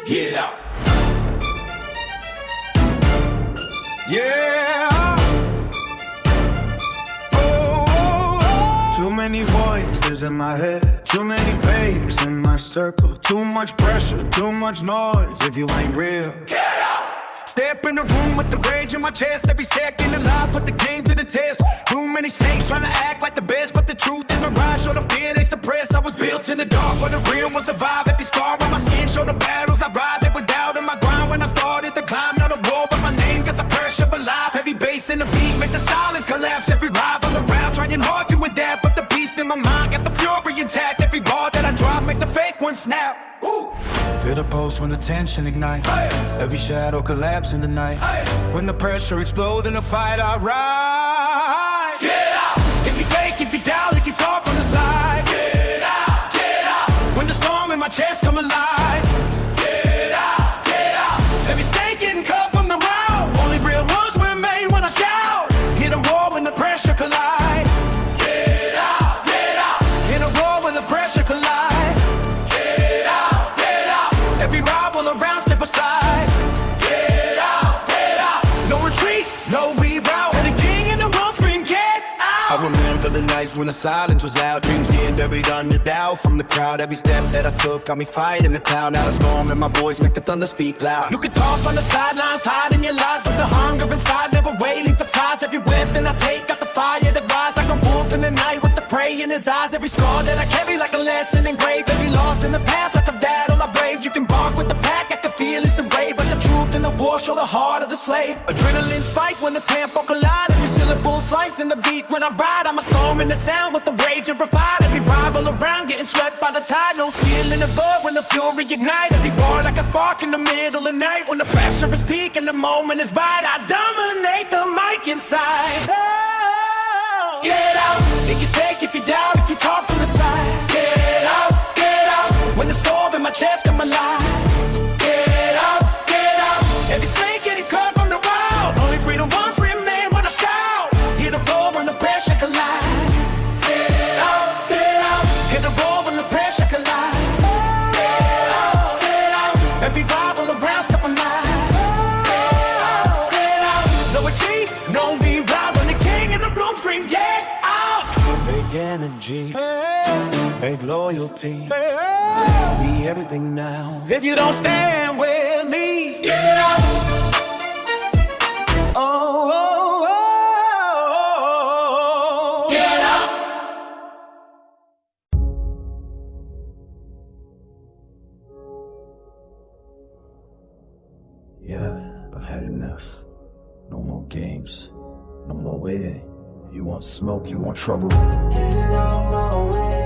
Get out. Yeah. Oh. Too many voices in my head, too many fakes in my circle, too much pressure, too much noise. If you ain't real, Get out. step in the room with the rage in my chest. Every second alive, put the game to the test. Too many snakes trying to act like the best, but the truth in the rise show the fear they suppress. I was built in the dark where the real will survive. Every scar on my skin show the battles I ride. They were doubt in my grind when I started to climb. Not a wall, but my name got the pressure alive. Heavy bass in the beat make the silence collapse. Every rival around trying hard to adapt, but the beast in my mind got the fury intact. Every bar that I drop make the fake one snap. Ooh. Feel the pulse when the tension ignite. Hey. Every shadow collapse in the night. Hey. When the pressure explodes in the fight, I rise. Get out. If you fake, if you doubt, like you talk on the side. Get out. Get out. When the storm in my chest come alive. Get out. Get out. Every snake getting cut from the round. Only real ones remain when I shout. Hit a wall when the pressure collide. Get out. Get out. Hit a wall when the pressure collide. Get out. Get out. Every rival around step aside. Get out. Get out. No retreat, no reroute. And the king in the world scream, get out. I remember the nights when the silence was loud. Dreams getting buried under doubt from the crowd. Every step that I took got me fighting the cloud. Now the storm and my voice make the thunder speak loud. You can talk on the sidelines, hiding your lies, but the hunger inside never waiting for ties. Every whiff that I take got the fire that rise like a wolf in the night with the prey in his eyes. Every scar that I carry like a lesson engraved. Every loss in the past like a battle I braved. You can bark with the pack, I can feel it's brave, but the truth in the war show the heart of the slave. Adrenaline spike when the tempo collide. Every syllable slice in the beat when I ride. I'm a storm in the sound with the rage of refined. Every rival around getting swept by the tide. No ceiling above when the fury ignite. Every bar like a spark in the middle of night. When the pressure is peak and the moment is right, I dominate the mic inside. Oh. Get out. If you take, if you doubt, if you talk from the side. Get out. Get out. When the storm in my chest come alive. Get out. Get out. Every snake getting cut from the round. Only breathe once remain when I shout. Hit the roll when the pressure collide. Get out. Get out. Hit the roll when the pressure collide. Get out. Get out. Every rival around step alive. Get out. No retreat, no reroute. When the king in the room scream, get out. Fake energy, fake loyalty. See everything now. If you don't stand with me, Get out. oh, oh, oh, oh. Get out. Yeah, I've had enough. No more games. No more waiting. You want smoke, you want trouble. Get it out my way.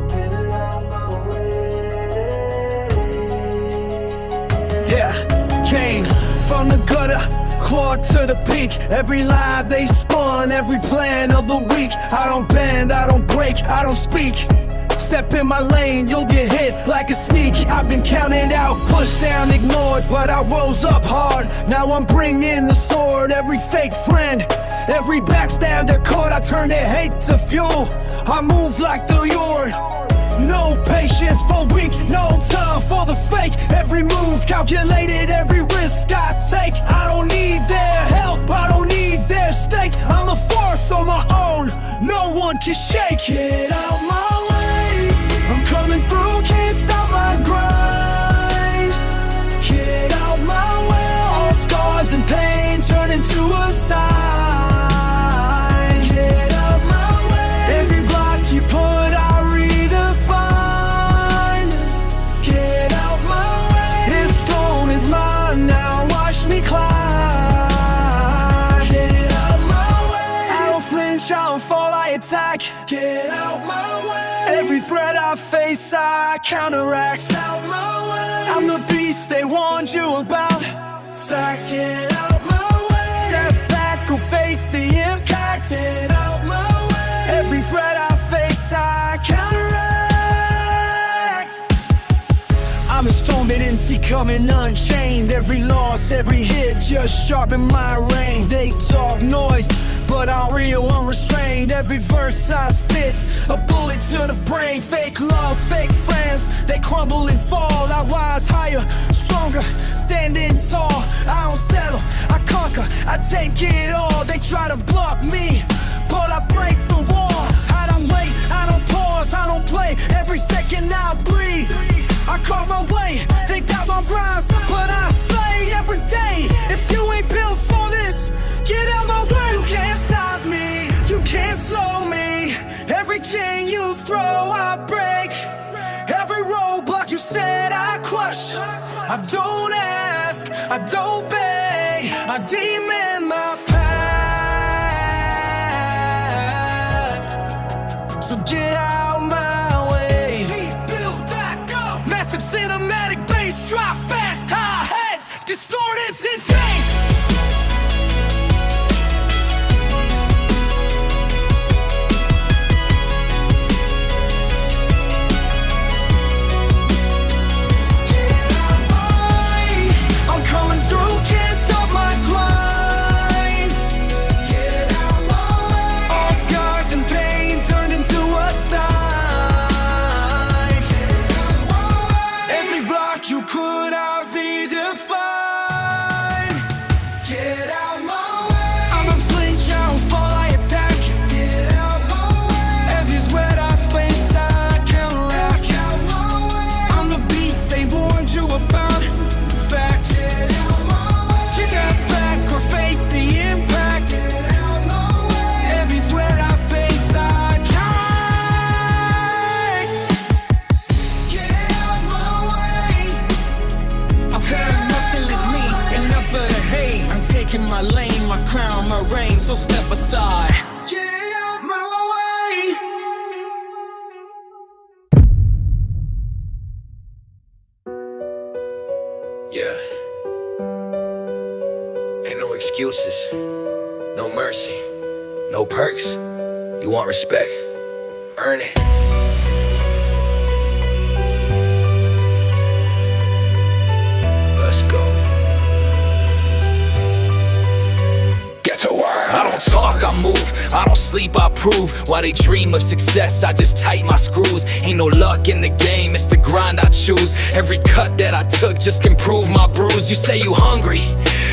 Get it out my way. Yeah, Kane, from the gutter, clawed to the peak. Every lie they spun, every plan of the week. I don't bend, I don't break, I don't speak. Step in my lane, you'll get hit like a sneak. I've been counted out, pushed down, ignored, but I rose up hard. Now I'm bringing the sword. Every fake friend, every backstabber caught, I turn their hate to fuel. I move like the Yord. No patience for weak, no time for the fake. Every move calculated, every risk I take. I don't need their help, I don't need their stake. I'm a force on my own, no one can shake. Get out my way, I'm coming through, can't stop my grind. Get out my way, all scars and pain turn into a sign. Get out my way, every block you put I redefine. Get out my way, this throne is mine, now watch me climb. Get out my way, I don't flinch, I don't fall, I attack. Get out my way, every threat I face I counteract. Out my way, I'm the beast they warned you about. Sacks, get out my way, step back or face the impact. Get out my way, every threat I face I counteract. I'm a storm they didn't see coming unchained. Every loss, every hit just sharpen my rain. They talk noise, but I'm real unrestrained. Every verse I spit's a bullet to the brain. Fake love, fake friends, they crumble and fall. I rise higher, stronger, standing tall. I don't settle, I conquer, I take it all. They try to block me, but I break the wall. I don't wait, I don't pause, I don't play. Every second I breathe, I carve my way. They doubt my rhymes, but I slay every day. If you ain't built for this, get out my way. You can't stop me, you can't slow me. Every chain you throw, I break. Every roadblock you said, I crush. I don't ask, I don't beg, I demand my path. So get out my way. Heat builds back up. Massive cinematic bass, drop fast, high heads, distorted and taste. You could have redefined. Get out my way. I'm unflinch, I don't fall, I attack. Get out my way. Every sweat I face, I counteract. Get out my way. I'm the beast they warned you about. Facts. Get out my way. Step back or face the impact. Get out my way. Every sweat I face, I counteract. Get out my way. I've had nothing is me, enough of the hate. I'm taking my lane, my crown, my reign, so step aside. Get out my way. Yeah. Ain't no excuses, no mercy, no perks. You want respect? Earn it. Let's go. Get to work. I don't talk, I move. I don't sleep, I prove. While they dream of success, I just tighten my screws. Ain't no luck in the game, it's the grind I choose. Every cut that I took just can prove my bruise. You say you hungry,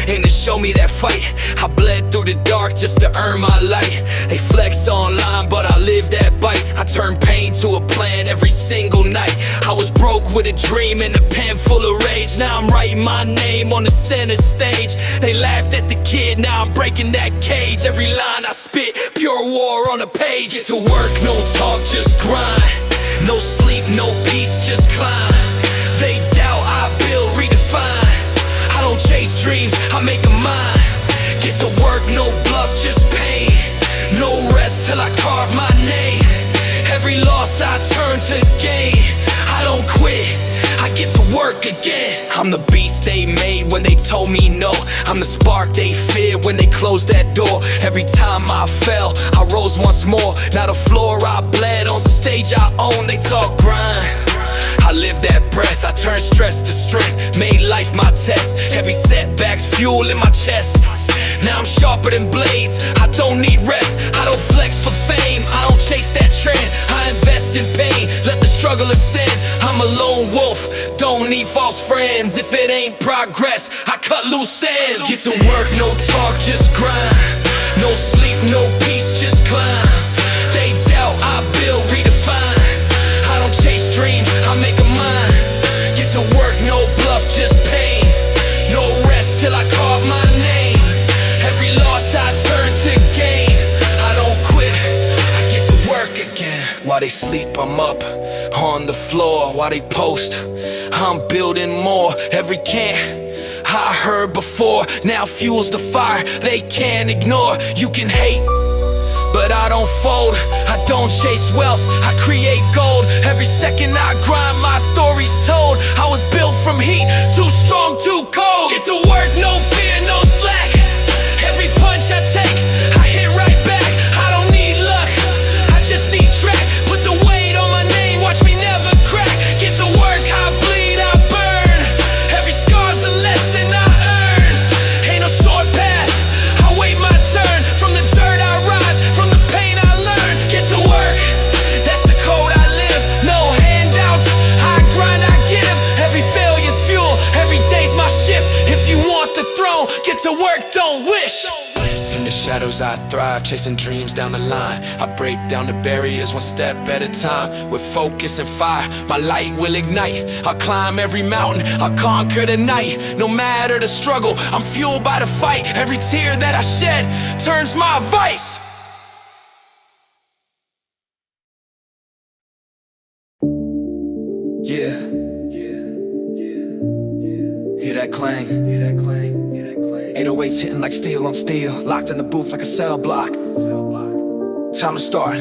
and to show me that fight, I bled through the dark just to earn my light. They flex online, but I live that bite. I turn pain to a plan every single night. I was broke with a dream and a pen full of rage. Now I'm writing my name on the center stage. They laughed at the kid, now I'm breaking that cage. Every line I spit, pure war on a page. Get to work, no talk, just grind. No sleep, no peace, just climb. They doubt, I build, redefine. I don't chase dreams, I make them mine. Get to work, no bluff, just pain. No rest till I carve my name. Every loss I turn to gain. I don't quit, I get to work again. I'm the beast they made when they told me no. I'm the spark they feared when they closed that door. Every time I fell, I rose once more. Now the floor I bled, on the stage I own. They talk grind, I live that breath. I turn stress to strength, made life my test. Every setback's fuel in my chest. Now I'm sharper than blades, I don't need rest. I don't flex for fame, I don't chase that trend. I invest in pain, let the struggle ascend. I'm a lone wolf, don't need false friends. If it ain't progress, I cut loose ends. Get to work, no talk, just grind. No sleep, no peace, just climb. They doubt, I build, redefine. I don't chase dreams, I make them mine. Get to work, no bluff, just pain. No rest till I carve my name. Every loss I turn to gain. I don't quit, I get to work again. While they sleep, I'm up on the floor. While they post, I'm building more. Every can I heard before now fuels the fire they can't ignore. You can hate, but I don't fold. I don't chase wealth, I create gold. Every second I grind, my story's told. I was built from heat, too strong, too cold. Get to work, no fear, no slack. Every punch I take, I hit right back. I don't need luck, I just need track. Put the weight on my name, watch me never crack. Get to work, I bleed, I burn. Every to work, don't wish. In the shadows I thrive, chasing dreams down the line. I break down the barriers one step at a time. With focus and fire, my light will ignite. I'll climb every mountain, I'll conquer the night. No matter the struggle, I'm fueled by the fight. Every tear that I shed turns my vice. Yeah. Hear that clang? 808s hitting like steel on steel. Locked in the booth like a cell block. Time to start.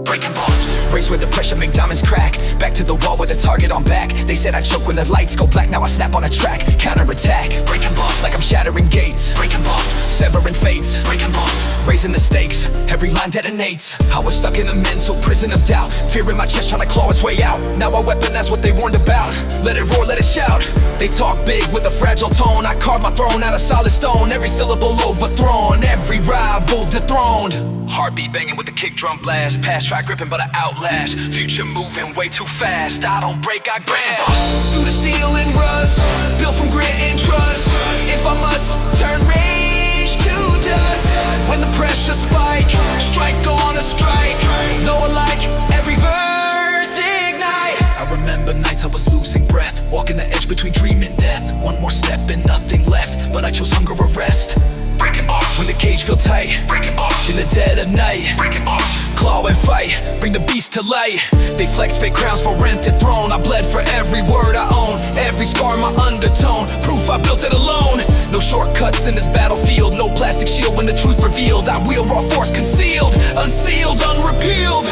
Breaking balls. Race where the pressure make diamonds crack. Back to the wall with the target on back. They said I choke when the lights go black. Now I snap on a track. Counter-attack. Breaking balls. Like I'm shattering gates. Breaking balls. Severing fates. Breaking balls. Raising the stakes. Every line detonates. I was stuck in a mental prison of doubt. Fear in my chest trying to claw its way out. Now I weaponize what they warned about. Let it roar, let it shout. They talk big with a fragile tone. I carve my throne out of solid stone. Every syllable overthrown. Every rival dethroned. Heartbeat banging with the kick drum blast. Past try gripping but I outlast. Future moving way too fast. I don't break, I grab. Through the steel and rust, built from grit and trust. If I must, turn rage to dust. When the pressure spike, strike on a strike. No alike, every verse ignite. I remember nights I was losing breath, walking the edge between dream and death. One more step and nothing left, but I chose hunger or rest. Breaking balls. When the cage feel tight, Breaking balls. in the dead of night, Breaking balls. claw and fight, bring the beast to light. They flex fake crowns for rented throne. I bled for every word I own, every scar my undertone. Proof I built it alone. No shortcuts in this battlefield, no plastic shield when the truth revealed. I wield raw force concealed, unsealed, unrepealed.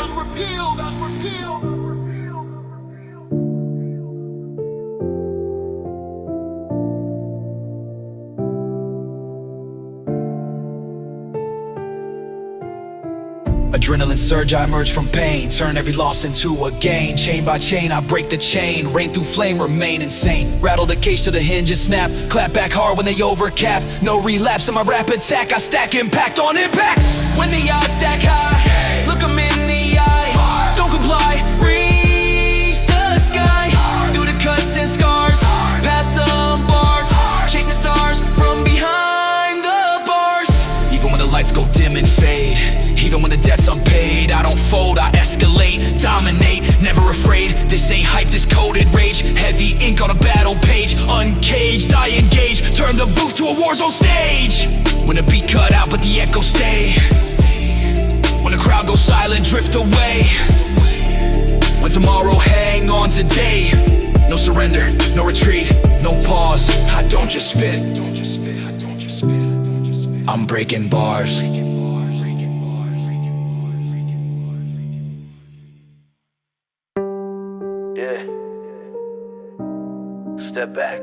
Adrenaline surge, I emerge from pain. Turn every loss into a gain. Chain by chain, I break the chain. Rain through flame, remain insane. Rattle the cage till the hinges snap. Clap back hard when they overcap. No relapse in my rap attack. I stack impact on impact. When the odds stack high, look 'em in the eye. Don't comply, reach the sky. Through the cuts and scars, past the bars. Chasing stars from behind the bars. Even when the lights go dim and fade, even when the debt's unpaid, I don't fold, I escalate, dominate, never afraid. This ain't hype, this coded rage. Heavy ink on a battle page. Uncaged, I engage, turn the booth to a war zone stage. When the beat cut out but the echoes stay. When the crowd goes silent, drift away. When tomorrow, hang on today. No surrender, no retreat, no pause. I don't just spit, I'm breaking bars. Yeah. Step back.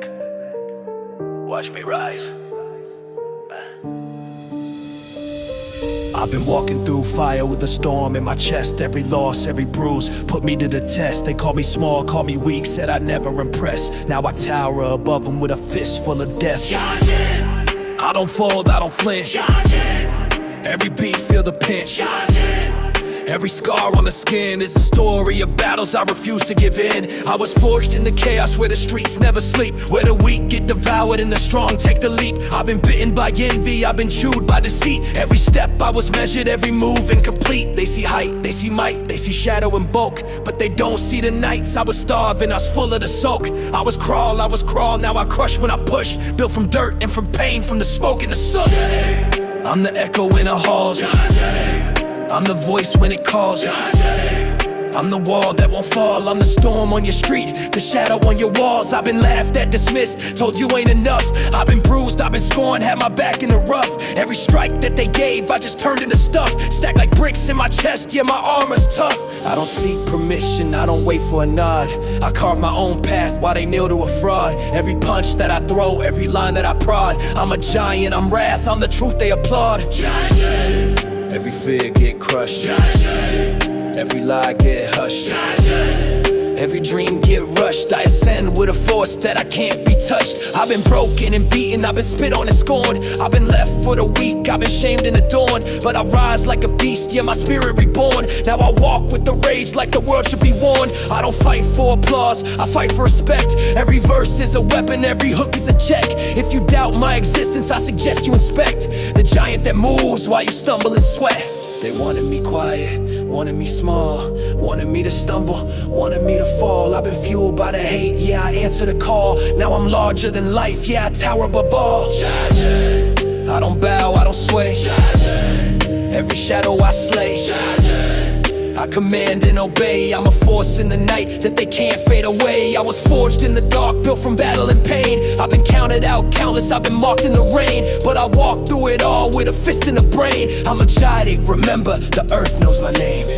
Watch me rise. I've been walking through fire with a storm in my chest. Every loss, every bruise put me to the test. They called me small, called me weak, said I'd never impress. Now I tower above them with a fist full of death. I don't fold, I don't flinch. Every beat, feel the pinch. Every scar on the skin is a story of battles I refuse to give in. I was forged in the chaos where the streets never sleep, where the weak get devoured and the strong take the leap. I've been bitten by envy, I've been chewed by deceit. Every step I was measured, every move incomplete. They see height, they see might, they see shadow and bulk, but they don't see the nights I was starving, I was full of the soak. I was crawl, now I crush when I push. Built from dirt and from pain, from the smoke and the soot. I'm the echo in the halls, I'm the voice when it calls. I'm the wall that won't fall. I'm the storm on your street, the shadow on your walls. I've been laughed at, dismissed, told you ain't enough. I've been bruised, I've been scorned, had my back in the rough. Every strike that they gave, I just turned into stuff. Stacked like bricks in my chest, yeah, my armor's tough. I don't seek permission, I don't wait for a nod. I carve my own path while they kneel to a fraud. Every punch that I throw, every line that I prod. I'm a giant, I'm wrath, I'm the truth they applaud. Every fear get crushed, every lie get hushed. Every dream get rushed, I ascend with a force that I can't be touched. I've been broken and beaten, I've been spit on and scorned. I've been left for the weak, I've been shamed and adorned. But I rise like a beast, yeah, my spirit reborn. Now I walk with the rage like the world should be warned. I don't fight for applause, I fight for respect. Every verse is a weapon, every hook is a check. If you doubt my existence, I suggest you inspect the giant that moves while you stumble and sweat. They wanted me quiet, wanted me small, wanted me to stumble, wanted me to fall. I've been fueled by the hate, yeah, I answer the call. Now I'm larger than life, yeah, I tower above all. I don't bow, I don't sway. Every shadow I slay. I command and obey. I'm a force in the night that they can't fade away. I was forged in the dark, built from battle and pain. I've been counted out countless, I've been marked in the rain. But I walk through it all with a fist in the brain. I'm a giant, remember, the earth knows my name.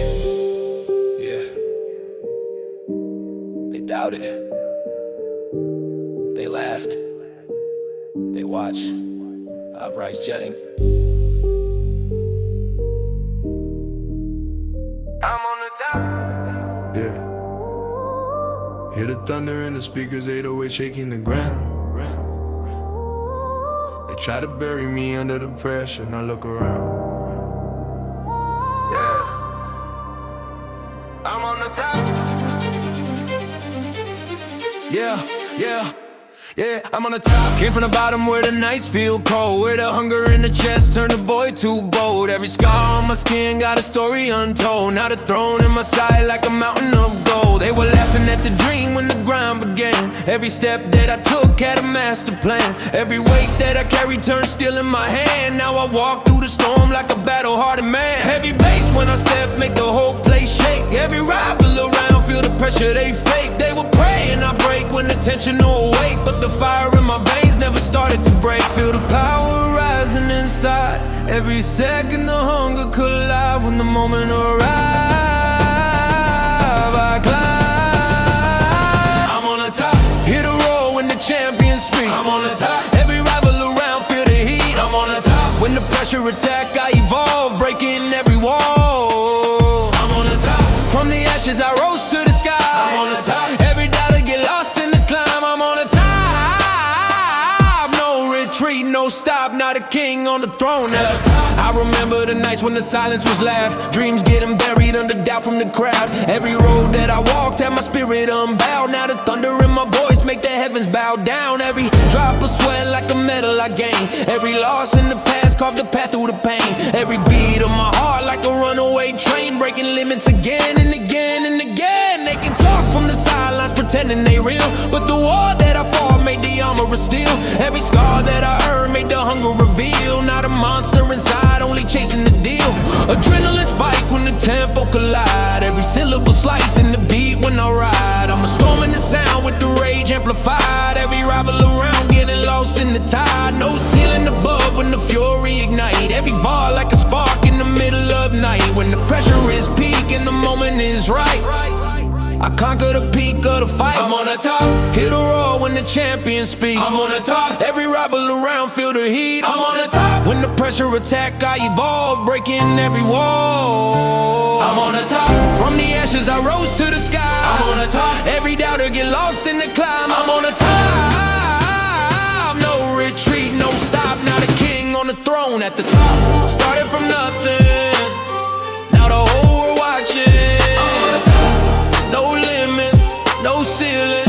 Yeah. They doubted. They laughed. They watched. I rise jetting. I'm on the top. Yeah. Hear the thunder in the speakers, 808 shaking the ground. They try to bury me under the pressure, now look around. Yeah. I'm on the top. Yeah, I'm on the top. Came from the bottom where the nights feel cold, where the hunger in the chest turned a boy too bold. Every scar on my skin got a story untold. Now the throne in my side like a mountain of gold. They were laughing at the dream when the grind began. Every step that I took had a master plan. Every weight that I carried turned steel in my hand. Now I walk through the storm like a battle-hardened man. Heavy bass when I step, make the whole place shake. Every rival around feel the pressure they fake. They will pray and I break when the tension no awake. But the fire in my veins never started to break. Feel the power rising inside. Every second the hunger collide. When the moment arrives, I climb. I'm on the top. Hit a roll when the champions speak. I'm on the top. Every rival around feel the heat. I'm on the top. When the pressure attack, I evolve, breaking every wall. I'm on the top. From the ashes I rose to the sky. I'm on the top. Every dollar get lost in the climb. I'm on the top. No retreat, no stop. Not a king on the throne now. I remember the nights when the silence was loud. Dreams getting buried under doubt from the crowd. Every road that I walked had my spirit unbowed. Now the thunder in my voice make the heavens bow down. Every drop of sweat like a medal I gain. Every loss in the past carved a path through the pain. Every beat of my heart like a runaway train, breaking limits again and again and again. They can talk from the sidelines pretending they real, but the war that I fought made the armor of steel. Every scar that I earned made the hunger reveal. Not a monster inside, only chasing the deal. Adrenaline spike when the tempo collide. Every syllable slicing the beat when I ride. I'm a storm in the sound with the rage amplified. Every rival around getting lost in the tide. No ceiling above when the fury ignite. Every bar like a spark in the middle of night. When the pressure is peak and the moment is right, I conquer the peak of the fight. I'm on the top. Hit a roar when the champions speak. I'm on the top. Every rival around feel the heat. I'm on the top. When the pressure attack, I evolve, breaking every wall. I'm on the top. From the ashes I rose to the sky. I'm on the top. Every doubter get lost in the climb. I'm on the top. No retreat, no stop. Now the king on the throne at the top. Started from nothing, now the whole world watching. No limits, no ceiling,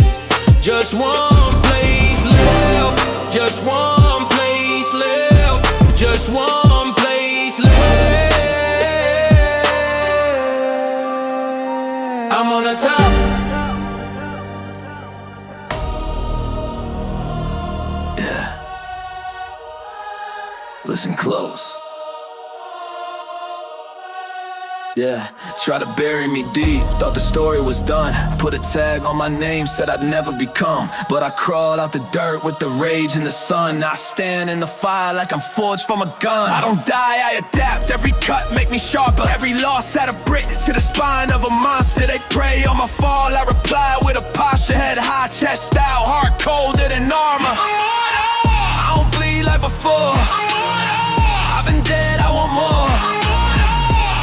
just one place left, just one place left, just one place left. I'm on the top. Yeah. Listen close. Yeah, try to bury me deep, thought the story was done. Put a tag on my name, said I'd never become. But I crawled out the dirt with the rage in the sun. I stand in the fire like I'm forged from a gun. I don't die, I adapt, every cut make me sharper. Every loss add a brick to the spine of a monster. They prey on my fall, I reply with a posture. Head high, chest out, heart colder than armor. I don't bleed like before, I've been dead, I want more.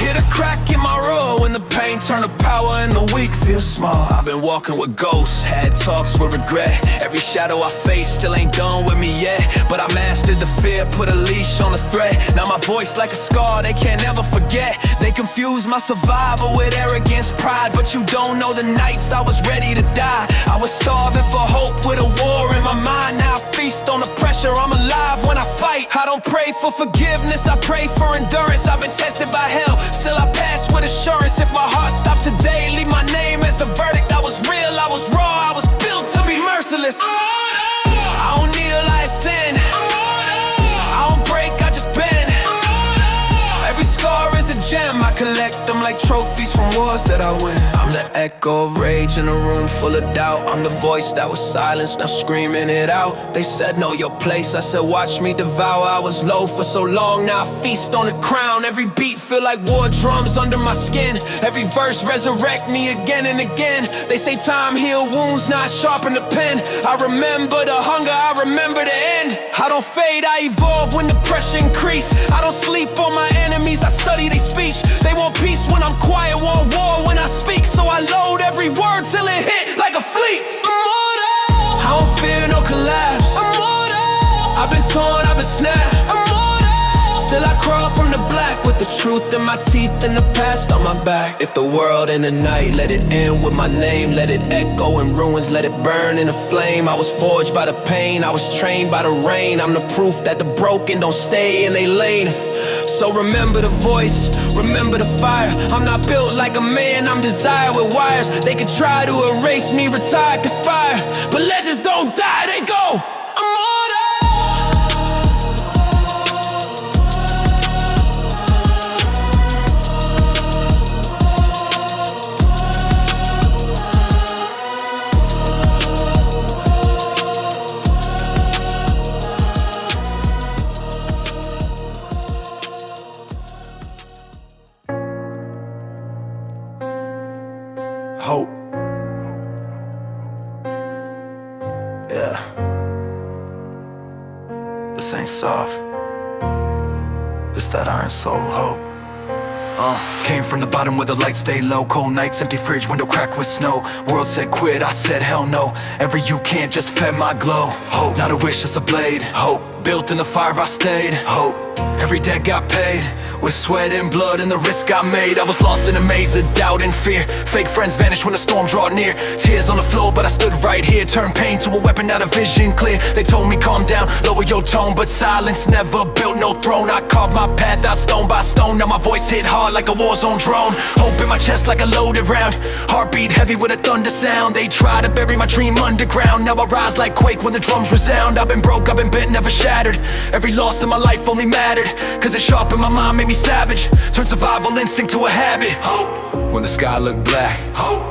Hit a crack in my road when the pain turn to power. power and the weak feel small. I've been walking with ghosts, had talks with regret. Every shadow I face still ain't done with me yet. But I mastered the fear, put a leash on the threat. Now my voice like a scar they can't ever forget. They confuse my survival with arrogance, pride. But you don't know the nights I was ready to die. I was starving for hope with a war in my mind. Now I feast on the pressure, I'm alive when I fight. I don't pray for forgiveness, I pray for endurance. I've been tested by hell, still I pass with assurance. If my heart stopped today, leave my name as the verdict. I was real, I was raw, I was built to be merciless. I don't kneel, I ascend. I don't break, I just bend. Every scar is a gem, I collect them like trophies from wars that I win. I'm the echo of rage in a room full of doubt. I'm the voice that was silenced, now screaming it out. They said know your place, I said watch me devour. I was low for so long, now I feast on the crown. Every beat feel like war drums under my skin. Every verse resurrect me again and again. They say time heal wounds, now I sharpen the pen. I remember the hunger, I remember the end. I don't fade, I evolve when the pressure increase. I don't sleep on my enemies, I study their speech. They want peace when I'm quiet, want war when I speak. So I load every word till it hit like a fleet. Immortal, I don't fear no collapse. Immortal, I've been torn, I've been snapped. Immortal, still I crawl from the black with the truth in my teeth and the past on my back. If the world in the night, let it end with my name. Let it echo in ruins, let it burn in a flame. I was forged by the pain, I was trained by the rain. I'm the proof that the broken don't stay in their lane. So remember the voice, remember the fire. I'm not built like a man, I'm desired with wires. They could try to erase me, retire, conspire, but legends don't die, they go immortal. Hope. Yeah. This ain't soft. It's that iron soul hope. Came from the bottom where the lights stay low. Cold nights, empty fridge, window cracked with snow. World said quit, I said hell no. Every you can't just fed my glow. Hope, not a wish, it's a blade. Hope, built in the fire I stayed. Hope, every debt got paid with sweat and blood and the risk I made. I was lost in a maze of doubt and fear. Fake friends vanished when the storm draw near. Tears on the floor, but I stood right here. Turned pain to a weapon, now the vision clear. They told me calm down, lower your tone, but silence never built no throne. I carved my path out stone by stone. Now my voice hit hard like a war zone drone. Hope in my chest like a loaded round. Heartbeat heavy with a thunder sound. They try to bury my dream underground. Now I rise like quake when the drums resound. I've been broke, I've been bent, never shattered. Every loss in my life only mattered, cause it sharpened my mind, made me savage. Turned survival instinct to a habit. Hope, when the sky looked black. Hope,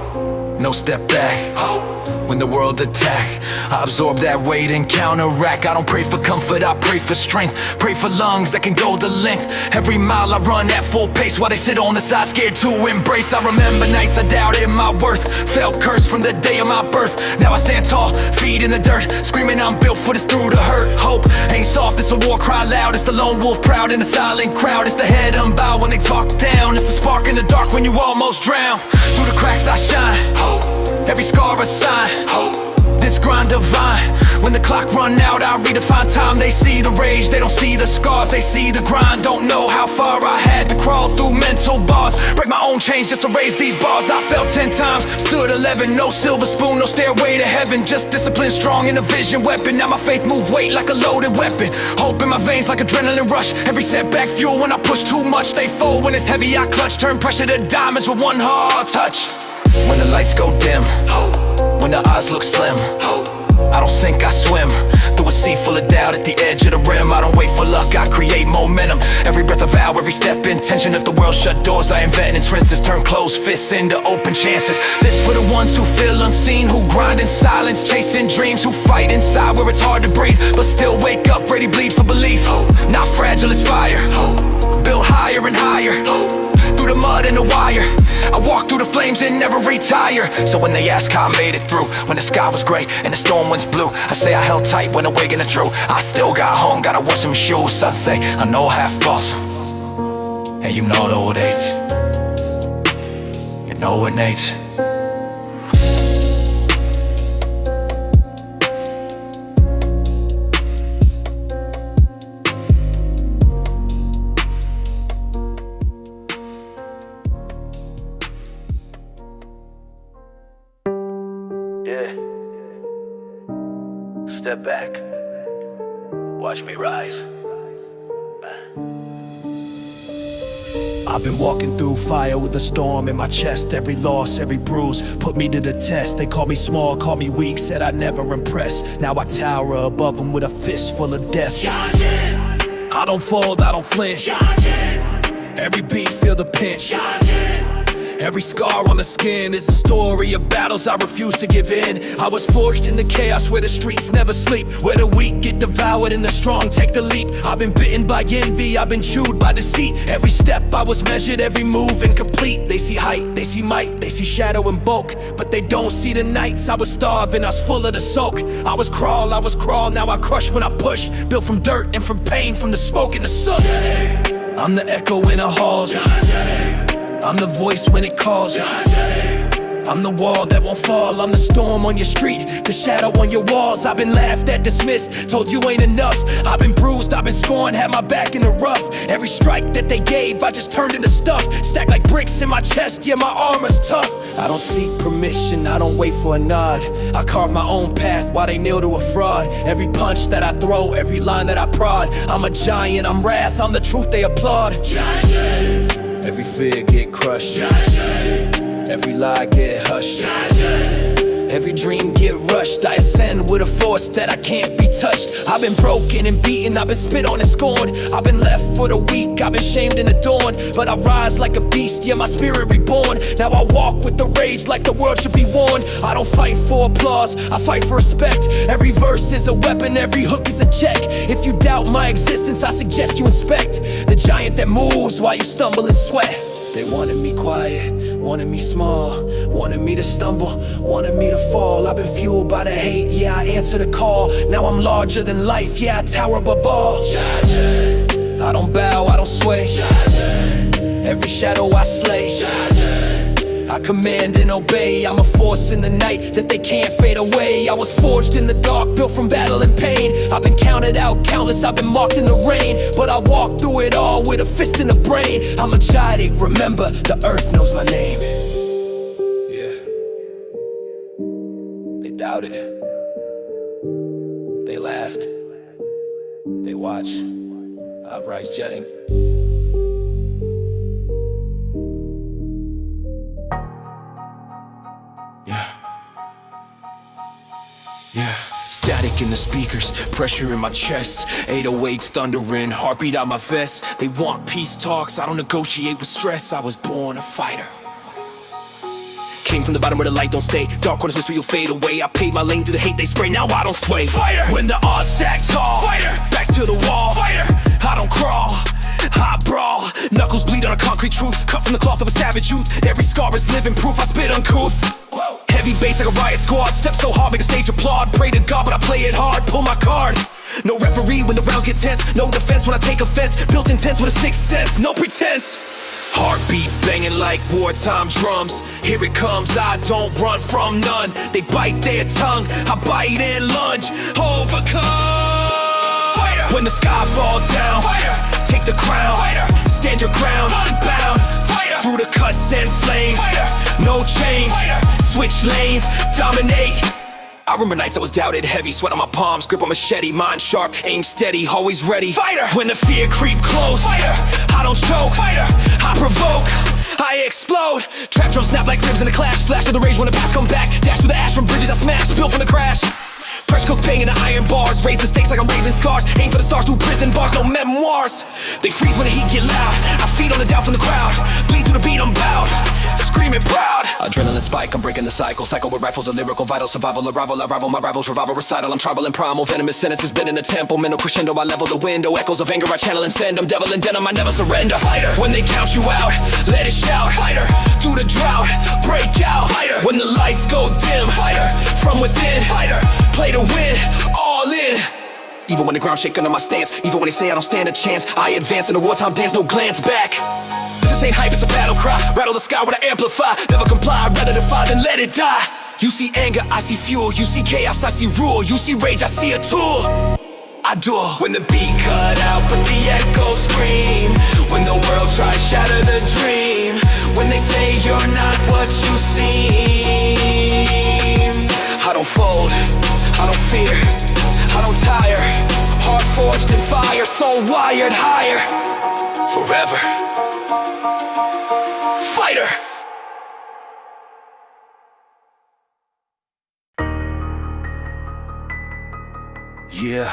no step back. Hope, when the world attack, I absorb that weight and counteract. I don't pray for comfort, I pray for strength. Pray for lungs that can go the length. Every mile I run at full pace while they sit on the side scared to embrace. I remember nights I doubted my worth, felt cursed from the day of my birth. Now I stand tall, feet in the dirt, screaming I'm built for this through the hurt. Hope ain't soft, it's a war cry loud. It's the lone wolf proud in the silent crowd. It's the head unbowed when they talk down. It's the spark in the dark when you almost drown. Through the cracks I shine. Hope, every scar a sign. Hope, this grind divine. When the clock run out, I redefine time. They see the rage, they don't see the scars. They see the grind, don't know how far I had to crawl through mental bars. Break my own chains just to raise these bars. I fell 10 times, stood 11. No silver spoon, no stairway to heaven. Just discipline strong in a vision weapon. Now my faith move weight like a loaded weapon. Hope in my veins like adrenaline rush. Every setback fuel when I push too much. They fold when it's heavy, I clutch. Turn pressure to diamonds with one hard touch. When the lights go dim, hope, when the odds look slim, hope, I don't sink, I swim through a sea full of doubt at the edge of the rim. I don't wait for luck, I create momentum. Every breath I vow, every step intention. If the world shut doors, I invent entrances. Turn closed fists into open chances. This for the ones who feel unseen, who grind in silence, chasing dreams, who fight inside where it's hard to breathe, but still wake up ready, bleed for belief. Hope, not fragile as fire. Hope, built higher and higher. Hope, through the mud and the wire, I walk through the flames and never retire. So when they ask how I made it through, when the sky was gray and the storm winds blew, I say I held tight when the wind drew. I still got home, gotta wash some shoes. Some say I know half false, and you know the old age. know it, Nate. Yeah. Step back. Watch me rise. I've been walking through fire with a storm in my chest. Every loss, every bruise put me to the test. They called me small, called me weak, said I'd never impress. Now I tower above them with a fist full of death. I don't fold, I don't flinch. Every beat, feel the pinch. Every scar on the skin is a story of battles I refuse to give in. I was forged in the chaos where the streets never sleep, where the weak get devoured and the strong take the leap. I've been bitten by envy, I've been chewed by deceit. Every step I was measured, every move incomplete. They see height, they see might, they see shadow and bulk, but they don't see the nights I was starving, I was full of the sulk. I was crawl, now I crush when I push. Built from dirt and from pain, from the smoke and the soot. I'm the echo in the halls, I'm the voice when it calls. I'm the wall that won't fall. I'm the storm on your street, the shadow on your walls. I've been laughed at, dismissed, told you ain't enough. I've been bruised, I've been scorned, had my back in the rough. Every strike that they gave, I just turned into stuff. Stacked like bricks in my chest, yeah, my armor's tough. I don't seek permission, I don't wait for a nod. I carve my own path while they kneel to a fraud. Every punch that I throw, every line that I prod. I'm a giant, I'm wrath, I'm the truth they applaud. Every fear get crushed, every lie get hushed, every dream get rushed. I ascend with a force that I can't be touched. I've been broken and beaten, I've been spit on and scorned. I've been left for the weak, I've been shamed and adorned. But I rise like a beast, yeah, my spirit reborn. Now I walk with the rage like the world should be warned. I don't fight for applause, I fight for respect. Every verse is a weapon, every hook is a check. If you doubt my existence, I suggest you inspect the giant that moves while you stumble and sweat. They wanted me quiet, wanted me small, wanted me to stumble, wanted me to fall. I've been fueled by the hate, yeah, I answer the call. Now I'm larger than life, yeah, I tower above all. I don't bow, I don't sway, every shadow I slay. I command and obey, I'm a force in the night that they can't fade away. I was forged in the dark, built from battle and pain. I've been counted out countless, I've been marked in the rain, but I walk through it all with a fist in the brain. I'm a giant, remember, the earth knows my name. Yeah. They doubted, they laughed, they watched, I rise jetting. Yeah, static in the speakers, pressure in my chest, 808s thundering, heartbeat out my vest. They want peace talks, I don't negotiate with stress. I was born a fighter. Came from the bottom where the light don't stay. Dark corners whisper you'll fade away. I paid my lane through the hate they spray, now I don't sway. Fighter! When the odds stack tall, fighter! Backs to the wall, fighter! I don't crawl, I brawl. Knuckles bleed on a concrete truth, cut from the cloth of a savage youth. Every scar is living proof, I spit uncouth. Heavy bass like a riot squad, step so hard make the stage applaud. Pray to God but I play it hard, pull my card. No referee when the rounds get tense, no defense when I take offense. Built intense with a sixth sense, no pretense. Heartbeat banging like wartime drums. Here it comes, I don't run from none. They bite their tongue, I bite and lunge. Overcome. Fighter. When the sky fall down, fighter. Take the crown, fighter. Stand your ground, unbound, fighter. Through the cuts and flames, fighter. No chains, fighter. Switch lanes, dominate. I remember nights I was doubted, heavy sweat on my palms, grip on machete, mind sharp, aim steady, always ready. Fighter! When the fear creep close, fighter! I don't choke, fighter! I provoke, I explode. Trap drums snap like ribs in a clash, flash of the rage when the past come back. Dash through the ash from bridges I smash, built from the crash. Fresh cooked pain in the iron bars, raise the stakes like I'm raising scars. Aim for the stars through prison bars, no memoirs. They freeze when the heat get loud, I feed on the doubt from the crowd. Bleed through the beat, I'm bowed, screaming proud. Adrenaline spike, I'm breaking the cycle. Cycle with rifles, a lyrical vital survival. Arrival, I rival my rivals, revival recital. I'm tribal and primal, venomous sentences been in the temple. Mental crescendo, I level the window. Echoes of anger, I channel and send. I'm devil and denim, I never surrender. Fighter! When they count you out, let it shout. Fighter! Through the drought, break out. Fighter! When the lights go dim. Fighter! From within. Fighter! Play to win, all in. Even when the ground shake under my stance, even when they say I don't stand a chance, I advance in a wartime dance, no glance back. This This ain't hype, it's a battle cry. Rattle the sky when I amplify. Never comply, rather defy than let it die. You see anger, I see fuel. You see chaos, I see rule. You see rage, I see a tool. I adore when the beat cut out, but the echoes scream. When the world tries shatter the dream. When they say you're not what you seem. I don't fold, I don't fear, I don't tire. Heart forged in fire, soul wired higher. Forever fighter. Yeah,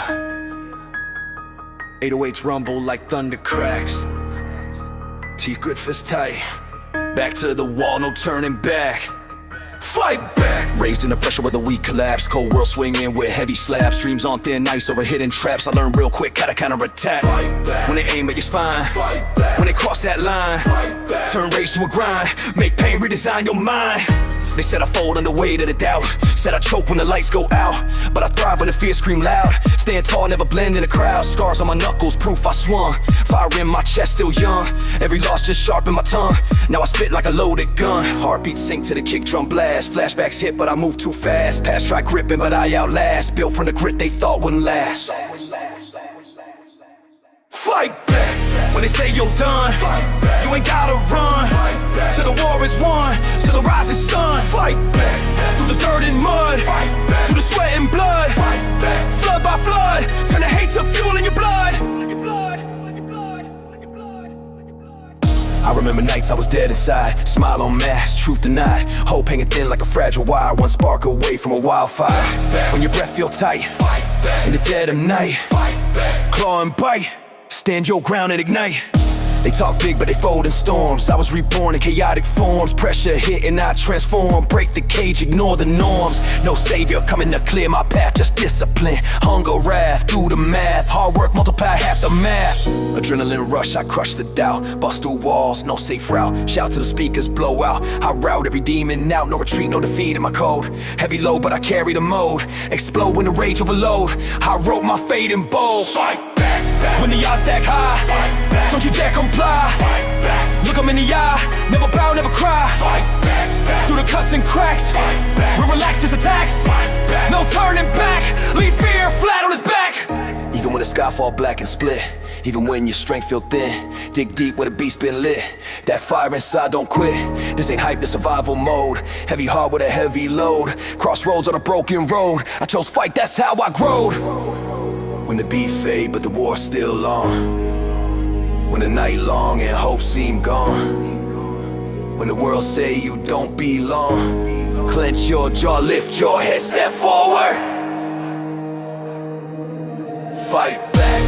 808s rumble like thunder cracks. Teeth grip fist tight. Back to the wall, no turning back. Fight back! Raised in the pressure where the weak collapse. Cold world swinging with heavy slabs. Dreams on thin ice over hidden traps. I learned real quick how to counterattack. When they aim at your spine, when they cross that line, turn rage to a grind. Make pain, redesign your mind. They said I fold under weight of the doubt. Said I choke when the lights go out. But I thrive when the fear scream loud. Stand tall, never blend in the crowd. Scars on my knuckles, proof I swung. Fire in my chest, still young. Every loss just sharpened my tongue. Now I spit like a loaded gun. Heartbeats sink to the kick drum blast. Flashbacks hit, but I move too fast. Past try gripping, but I outlast. Built from the grit they thought wouldn't last. Fight back when they say you're done. You ain't gotta run till the war is won, till the rising sun. Fight back through the dirt and mud, through the sweat and blood. Flood by flood, turn the hate to fuel in your blood. I remember nights I was dead inside. Smile on mask, truth denied. Hope hanging thin like a fragile wire. One spark away from a wildfire. When your breath feel tight in the dead of night, claw and bite. Stand your ground and ignite. They talk big but they fold in storms. I was reborn in chaotic forms. Pressure hit and I transform. Break the cage, ignore the norms. No savior coming to clear my path. Just discipline, hunger, wrath. Do the math, hard work multiply half the math. Adrenaline rush, I crush the doubt. Bust through walls, no safe route. Shout to the speakers, blow out. I route every demon out. No retreat, no defeat in my code. Heavy load but I carry the mode. Explode when the rage overload. I wrote my fate in bold. Fight back. When the odds stack high, don't you dare comply. Look 'em in the eye, never bow, never cry. Through the cuts and cracks, we're relaxed as attacks. No turning back, leave fear flat on his back. Even when the sky fall black and split, even when your strength feel thin, dig deep where the beast been lit. That fire inside, don't quit. This ain't hype, this survival mode. Heavy heart with a heavy load. Crossroads on a broken road. I chose fight, that's how I growed. When the beat fade, but the war's still on. When the night long and hope seem gone. When the world say you don't belong. Clench your jaw, lift your head, step forward. Fight back.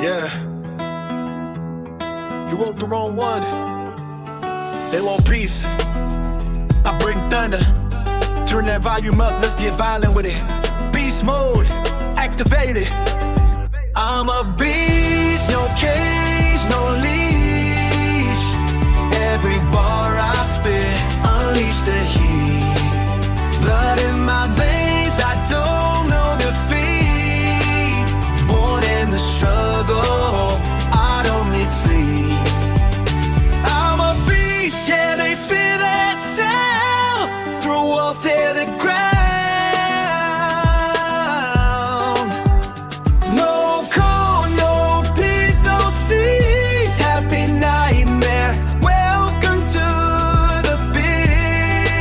Yeah, you wrote the wrong one. They want peace, I bring thunder. Turn that volume up, let's get violent with it. Beast mode, activated. I'm a beast, no cage, no leash. Every bar I spit, unleash the heat. Blood in my veins, I don't know defeat. Born in the struggle, I don't need sleep. I'm a beast, yeah, they fear that sound. Through walls, tear the ground. No call, no peace, no cease. Happy nightmare, welcome to the beast.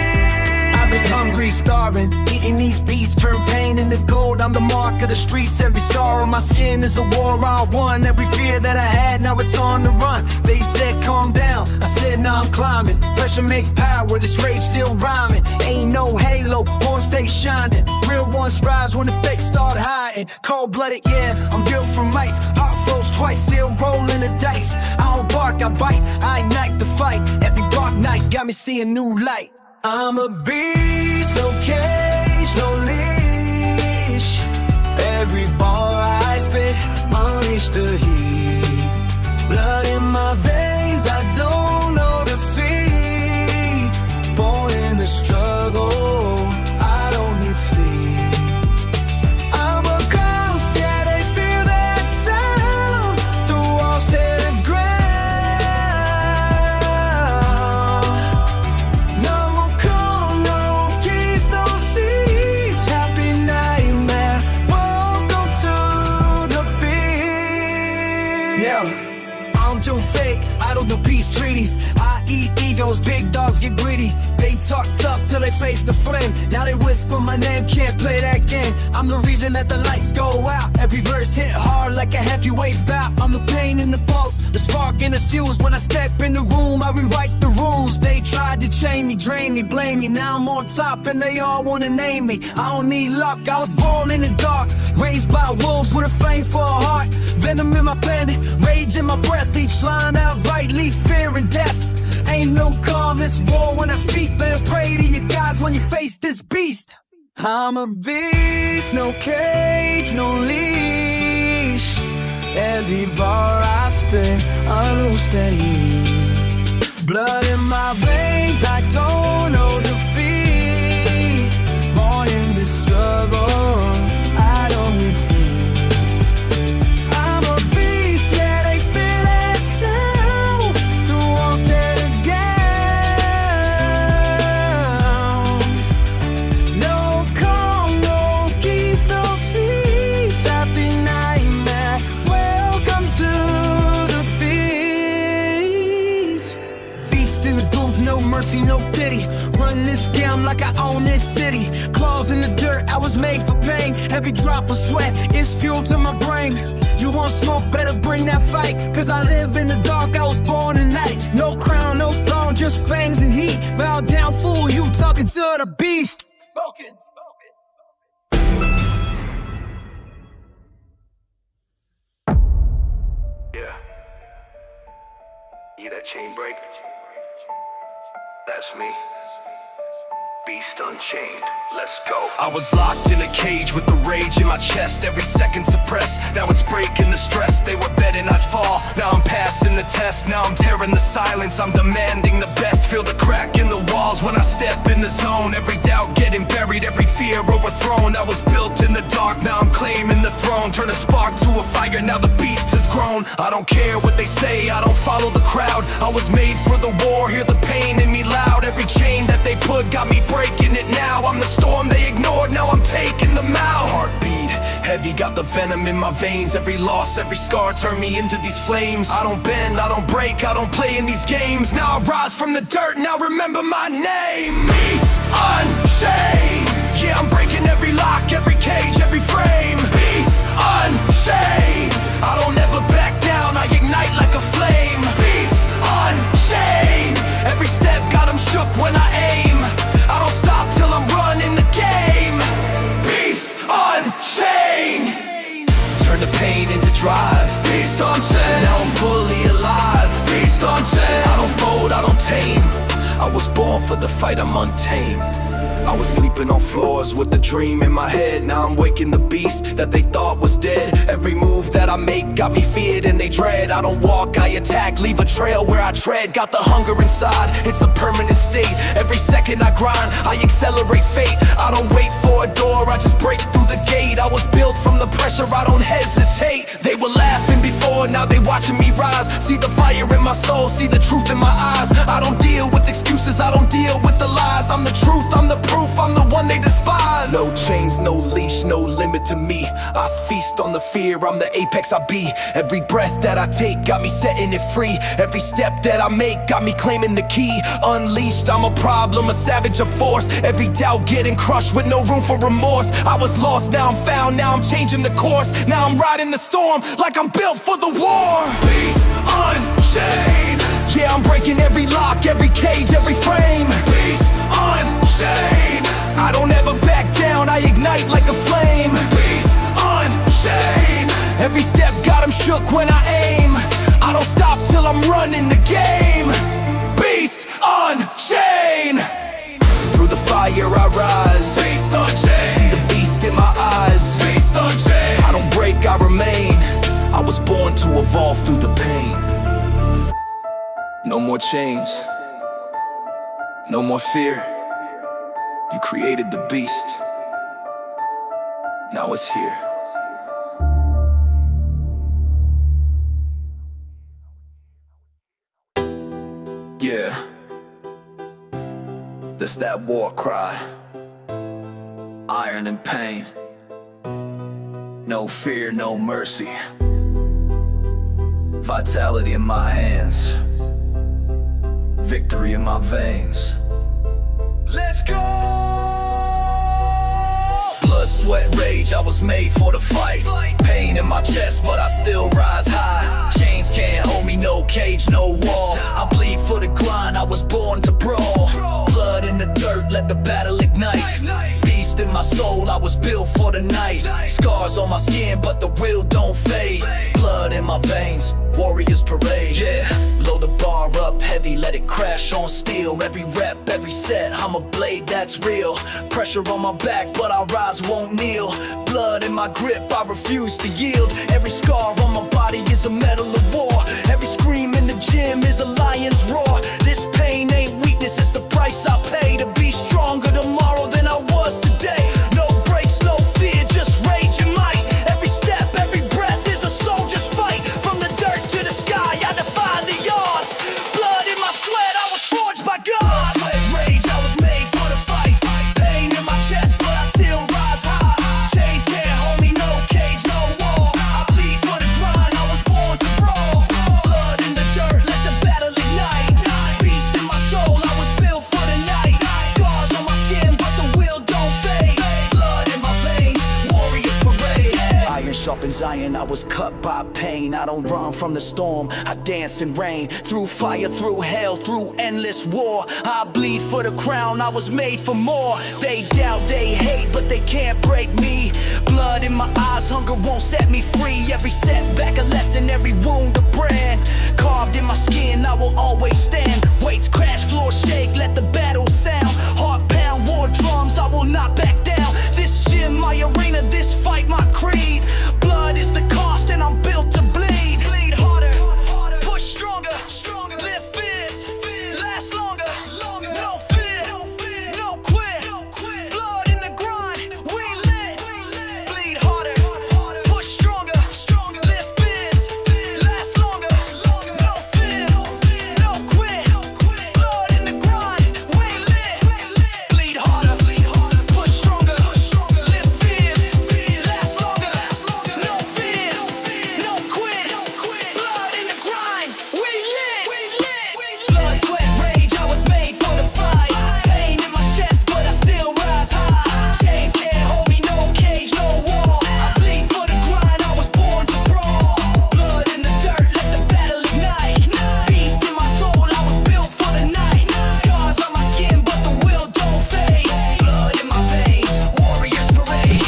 I was hungry, starving, eating these beats, turn pain into gold. I'm the mark of the streets. Every scar on my skin is a war I won. Every fear that I had, now it's on the run. They said calm down, I said now I'm climbing. Pressure make power, this rage still rhyming. Ain't no halo, horn stay shining. Real ones rise when the fakes start hiding. Cold-blooded, yeah, I'm built from ice. Heart froze twice, still rolling the dice. I don't bark, I bite, I ignite the fight. Every dark night got me seeing new light. I'm a beast, no cage, no leash. Every bar I spit, unleash unleash the heat. Blood in my veins, I don't know defeat. Born in the struggle, I don't need flee. I'm a ghost, yeah, they feel that sound. The walls tear the ground. No more call, no keys, no seas. Happy nightmare, welcome to the beat. Yeah, I don't do fake, I don't do peace treaties. I eat egos, big dogs get greedy. They talk tough till they face the flame. Now they whisper my name, can't play that game. I'm the reason that the lights go out. Every verse hit hard like a heavyweight bout. I'm the pain in the pulse, the spark in the fuse. When I step in the room, I rewrite the rules. They tried to chain me, drain me, blame me. Now I'm on top and they all wanna name me. I don't need luck, I was born in the dark. Raised by wolves with a flame for a heart. Venom in my pen, rage in my breath. Each line out rightly, fear and death. Ain't no calm, it's war when I speak. Better pray to your gods when you face this beast. I'm a beast, no cage, no leash. Every bar I spit, I lose the heat. Blood in my veins, I don't know defeat. Born in the struggle, I don't need sleep. I'm a beast, yeah, they feel that sound. The walls tear the ground. No calm, no keys, no seas. Happy nightmare, welcome to the feast. Beast in the booth, no mercy, no pity. Run this game like I own this city. Claws in the dirt, I was made for pain. Every drop of sweat is fuel to my brain. You want smoke, better bring that fight. Cause I live in the dark, I was born at night. No crown, no throne, just fangs and heat. Bow down, fool, you talking to the beast. Spoken. Yeah. You that chain break? That's me. Beast Unchained. Let's go. I was locked in a cage with the rage in my chest, every second suppressed. Now it's breaking the stress. They were betting I'd fall. Now I'm passing the test. Now I'm tearing the silence. I'm demanding the best. Feel the crack in the walls when I step in the zone. Every doubt getting buried, every fear overthrown. I was built in the dark. Now I'm claiming the throne. Turn a spark to a fire. Now the beast has grown. I don't care what they say. I don't follow the crowd. I was made for the war. Hear the pain in me loud. Every chain that they put got me breaking it now. I'm the storm they ignored, now I'm taking them out. Heartbeat heavy, got the venom in my veins. Every loss, every scar turned me into these flames. I don't bend, I don't break, I don't play in these games. Now I rise from the dirt, now remember my name. Beast Unchained. Yeah, I'm breaking every lock, every cage, every frame. Beast Unchained. I don't ever back down, I ignite like a flame. Beast Unchained. Every step got 'em shook when I aim. I don't stop till I'm running the game. Beast Unchained. Turn the pain into drive. Beast Unchained. Now I'm fully alive. Beast Unchained. I don't fold, I don't tame. I was born for the fight, I'm untamed. I was sleeping on floors with a dream in my head. Now I'm waking the beast that they thought was dead. Every move that I make got me feared and they dread. I don't walk, I attack, leave a trail where I tread. Got the hunger inside, it's a permanent state. Every second I grind, I accelerate fate. I don't wait for a door, I just break through the gate. I was built from the pressure, I don't hesitate. They were laughing before, now they watching me rise. See the fire in my soul, see the truth in my eyes. I don't deal with excuses, I don't deal with the lies. I'm the truth, I'm the proof, I'm the one they despise. No chains, no leash, no limit to me. I feast on the fear, I'm the apex I be. Every breath that I take got me setting it free. Every step that I make got me claiming the key. Unleashed, I'm a problem, a savage of force. Every doubt getting crushed with no room for remorse. I was lost, now I'm found, now I'm changing the course. Now I'm riding the storm like I'm built for the war. Beast Unchained. Yeah, I'm breaking every lock, every cage, every frame. Beast Unchained. I don't ever back down, I ignite like a flame. Beast Unchained. Every step got 'em shook when I aim. I don't stop till I'm running the game. Beast Unchained. Through the fire I rise. Beast Unchained. See the beast in my eyes. Beast Unchained. I don't break, I remain. I was born to evolve through the pain. No more chains, no more fear. You created the beast, now it's here. Yeah, that's that war cry. Iron and pain. No fear, no mercy. Vitality in my hands. Victory in my veins. Let's go! Blood, sweat, rage, I was made for the fight. Pain in my chest, but I still rise high. Chains can't hold me, no cage, no wall. I bleed for the grind, I was born to brawl. Blood in the dirt, let the battle ignite. Beast in my soul, I was built for the night. Scars on my skin, but the will don't fade. Blood in my veins, warriors parade. Yeah, load the bar up heavy, let it crash on steel. Every rep, every set, I'm a blade that's real. Pressure on my back, but I rise, won't kneel. Blood in my grip, I refuse to yield. Every scar on my body is a medal of war. Every scream in the gym is a lion's roar. This pain ain't weakness, it's the price I pay to be stronger tomorrow than I was today. No breaks, no fear, just rage and might. Every step, every breath is a soldier's fight. From the dirt to the sky, I defy the odds. Blood in my sweat, I was forged by God. Sweat, rage, I was made for the fight. Pain in my chest, but I still rise high. Chains can't hold me, no cage, no wall. I bleed for the grind, I was born to brawl. Blood in the dirt, let the battle ignite. Beast in my soul, I was built for the night. Scars on my skin, but the will don't fade. Blood in my veins, warriors parade. Iron sharpens iron, I was cut by pain. I don't run from the storm, I dance in rain. Through fire, through hell, through endless war. I bleed for the crown, I was made for more. They doubt, they hate, but they can't break me. Blood in my eyes, hunger won't set me free. Every setback a lesson, every wound a brand. Carved in my skin, I will always stand. Weights crash, floor shake, let the battle sound. Heart pound, war drums, I will not back down. This gym, my arena, this fight, my creed. Blood is the cost and I'm built to bleed. Bleed harder, push stronger, lift fierce, last longer. No fear, no quit. Blood in the grind, we lit. Bleed harder, push stronger, lift fierce, last longer. No fear, no quit. Blood in the grind, we lit. Bleed harder, push stronger, lift fierce, last longer. No fear, no quit. Blood in the grind, we lit. Blood, sweat, rage, I was made for the fight. Pain in my chest, but I still rise high. Chains can't hold me, no cage, no wall. I bleed for the grind, I was born to brawl. Blood in the dirt, let the battle ignite. Beast in my soul, I was built for the night. Scars on my skin, but the will don't fade. Blood in my veins, warriors parade.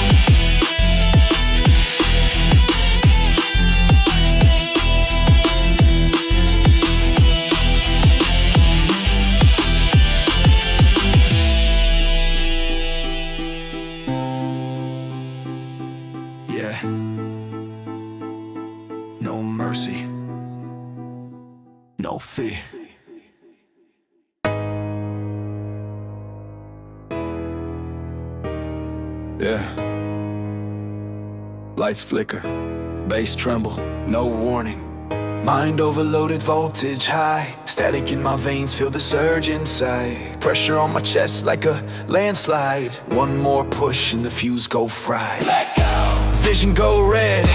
Yeah. No mercy. No fear. Yeah. Lights flicker, bass tremble, no warning. Mind overloaded, voltage high. Static in my veins, feel the surge inside. Pressure on my chest like a landslide. One more push and the fuse go fried. Blackout. Vision go red.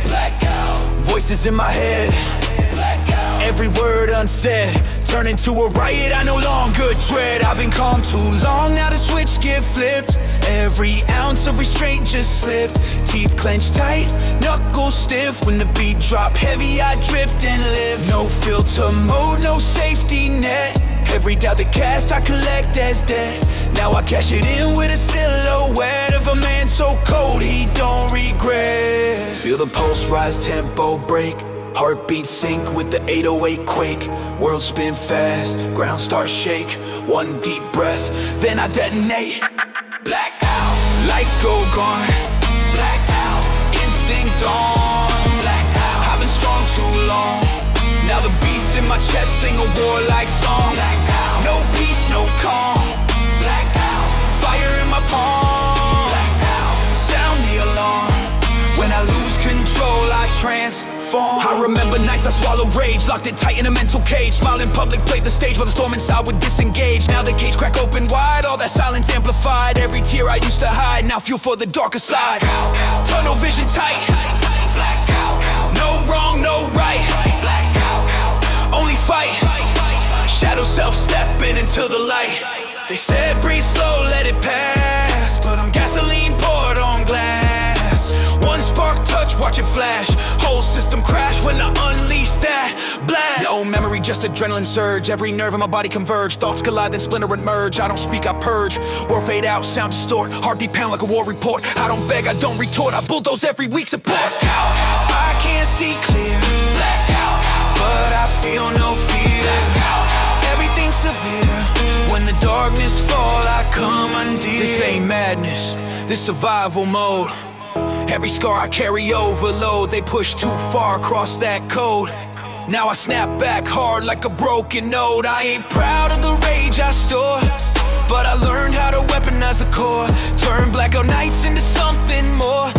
Blackout. Voices in my head. Blackout. Every word unsaid, turn into a riot I no longer dread. I've been calm too long, now the switch get flipped. Every ounce of restraint just slipped. Teeth clenched tight, knuckles stiff. When the beat drop heavy, I drift and live. No filter mode, no safety net. Every doubt that cast, I collect as debt. Now I cash it in with a silhouette of a man so cold he don't regret. Feel the pulse rise, tempo break. Heartbeat sync with the 808 quake. World spin fast, ground start shake. One deep breath, then I detonate. Blackout, lights go gone. Blackout, instinct on. Blackout, I've been strong your life song. Blackout. No peace, no calm. Blackout. Fire in my palm. Blackout. Sound the alarm. When I lose control, I transform. I remember nights I swallowed rage, locked it tight in a mental cage. Smile in public, played the stage while the storm inside would disengage. Now the cage crack open wide, all that silence amplified. Every tear I used to hide, now fuel for the darker side. Tunnel vision tight. Blackout. No wrong, no right. Blackout. Only fight. Shadow self stepping into the light. They said breathe slow, let it pass, but I'm gasoline poured on glass. One spark touch, watch it flash. Whole system crash when I unleash that blast. No memory, just adrenaline surge. Every nerve in my body converge. Thoughts collide, then splinter and merge. I don't speak, I purge. World fade out, sound distort. Heartbeat pound like a war report. I don't beg, I don't retort. I bulldoze every week support. Blackout. I can't see clear. Blackout. But I feel no fear. Blackout. Everything's severe. When the darkness fall, I come undone. This ain't madness, this survival mode. Every scar I carry overload. They push too far across that code. Now I snap back hard like a broken note. I ain't proud of the rage I store, but I learned how to weaponize the core. Turn blackout nights into something more.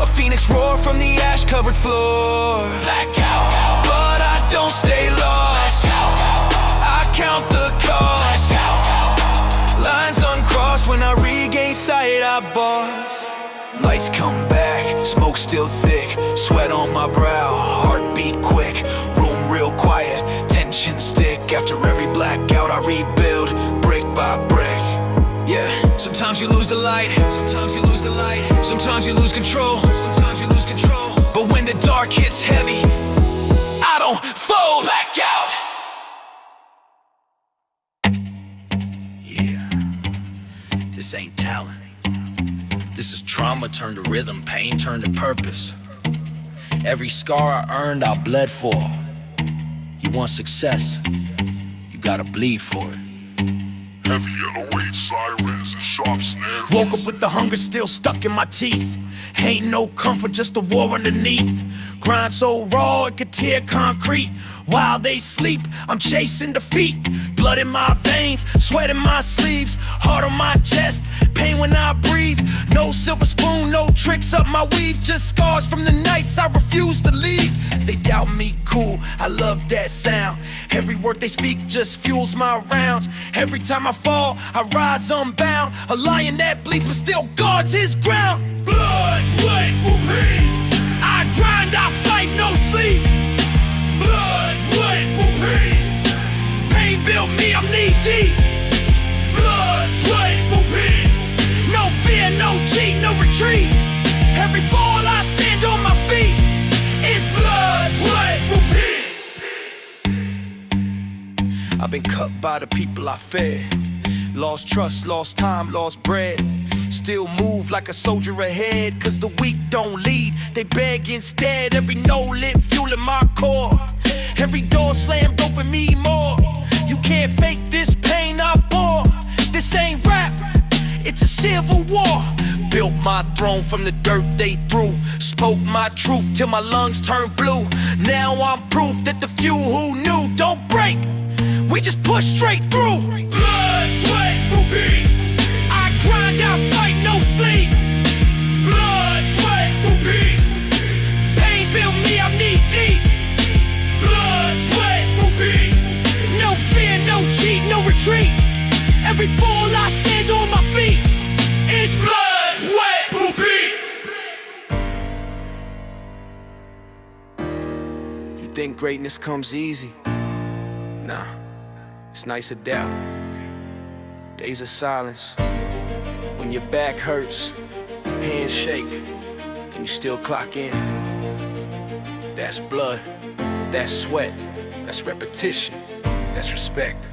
A phoenix roar from the ash-covered floor. Blackout. But I don't stay lost. I count the cost. Lines uncrossed when I regain sight, I boss. Lights come back, smoke still thick. Sweat on my brow, heartbeat quick. Room real quiet, tension stick. After every blackout I rebuild, brick by brick. Yeah, sometimes you lose the light. Sometimes you lose the light. Sometimes you lose control. Sometimes you lose control. But when the dark hits heavy, I don't fold. Blackout. Yeah, this ain't talent. This is trauma turned to rhythm, pain turned to purpose. Every scar I earned, I bled for. You want success, you gotta bleed for it. Heavy yellow weight sirens and sharp snares. Woke up with the hunger still stuck in my teeth. Ain't no comfort, just the war underneath. Grind so raw it could tear concrete. While they sleep, I'm chasing defeat. Blood in my veins, sweat in my sleeves. Heart on my chest, pain when I breathe. No silver spoon, no tricks up my weave. Just scars from the nights I refuse to leave. They doubt me, cool, I love that sound. Every word they speak just fuels my rounds. Every time I fall, I rise unbound. A lion that bleeds but still guards his ground. Blood, sweat, pain. I grind, I fight, no sleep. Blood, sweat, pain. Pain built me, I'm knee deep. Blood, sweat, pain. No fear, no cheat, no retreat. Every fall I stand on my feet. It's blood, sweat, pain. I've been cut by the people I fed. Lost trust, lost time, lost bread. Still move like a soldier ahead, cause the weak don't lead, they beg instead. Every no lit fuel in my core. Every door slammed open me more. You can't fake this pain I bore. This ain't rap, it's a civil war. Built my throne from the dirt they threw. Spoke my truth till my lungs turned blue. Now I'm proof that the few who knew don't break, we just push straight through. Blood, sweat, pain. I grind out, fight, no sleep. Blood, sweat, pain. Pain built me, I'm knee deep. Blood, sweat, pain. No fear, no cheat, no retreat. Every fall I stand on my feet. It's blood, sweat, pain. You think greatness comes easy? Nah, it's nice of doubt. Days of silence, when your back hurts, hands shake, and you still clock in. That's blood, that's sweat, that's repetition, that's respect.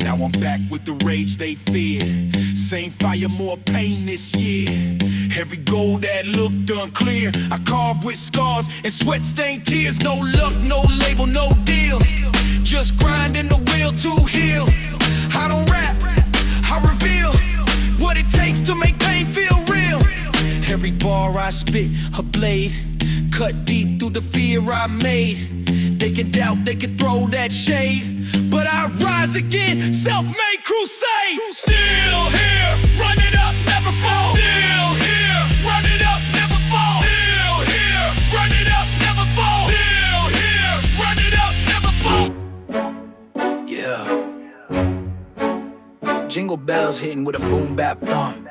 Now I'm back with the rage they fear. Same fire, more pain this year. Every goal that looked unclear, I carved with scars and sweat-stained tears. No luck, no label, no deal. Just grinding the wheel to heal. I don't rap, I reveal what it takes to make pain feel real. Every bar I spit, a blade, cut deep through the fear I made. They can doubt, they can throw that shade, but I rise again, self-made crusade. Still here, run it up, never fall. Still here, run it up, never fall. Still here, run it up, never fall. Still here, run it up, never fall. Yeah. Jingle bells hitting with a boom bap thump.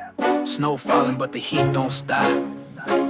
Snow falling but the heat don't stop.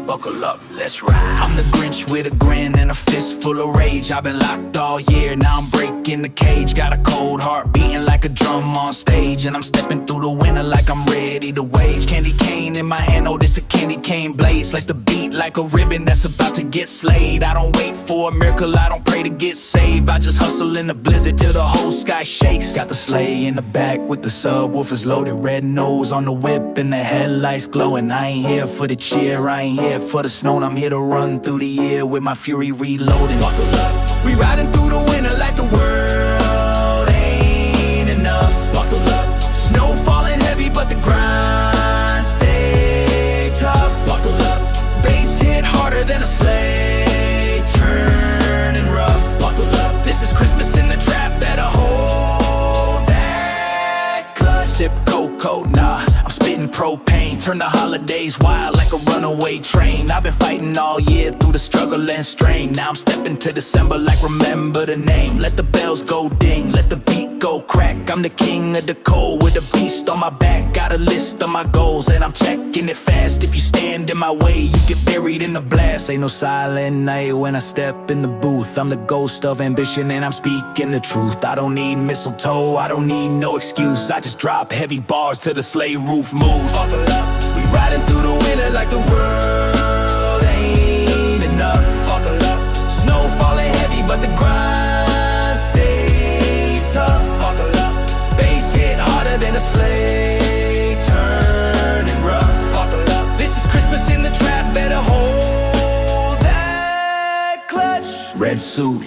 Buckle up, let's ride. I'm the Grinch with a grin and a fist full of rage. I've been locked all year, now I'm breaking the cage. Got a cold heart beating like a drum on stage, and I'm stepping through the winter like I'm ready to wage. Candy cane in my hand, oh this a candy cane blade. Slice the beat like a ribbon that's about to get slayed. I don't wait for a miracle, I don't pray to get saved. I just hustle in the blizzard till the whole sky shakes. Got the sleigh in the back with the subwoofers loaded, red nose on the whip and the headlights glowing. I ain't here for the cheer, I ain't here for the snow, I'm here to run through the year with my fury reloading. Buckle up, we riding through the winter like the world ain't enough. Buckle up, snow falling heavy but the grind stay tough. Buckle up, bass hit harder than a sleigh turning rough. Buckle up, this is Christmas in the trap, better hold that clutch. Sip cocoa, nah, I'm spitting propane. Turn the holidays wild like a runaway train. I've been fighting all year through the struggle and strain. Now I'm stepping to December like remember the name. Let the bells go ding, let the beat go crack. I'm the king of the cold with a beast on my back. Got a list of my goals and I'm checking it fast. If you stand in my way, you get buried in the blast. Ain't no silent night when I step in the booth. I'm the ghost of ambition and I'm speaking the truth. I don't need mistletoe, I don't need no excuse. I just drop heavy bars till the sleigh roof moves. Buckle up, we riding through the winter like the world ain't enough. Buckle up, snow falling heavy but the grind stay tough. Buckle up, bass hit harder than a sleigh turning rough. Buckle up, this is Christmas in the trap, better hold that clutch. Red suit,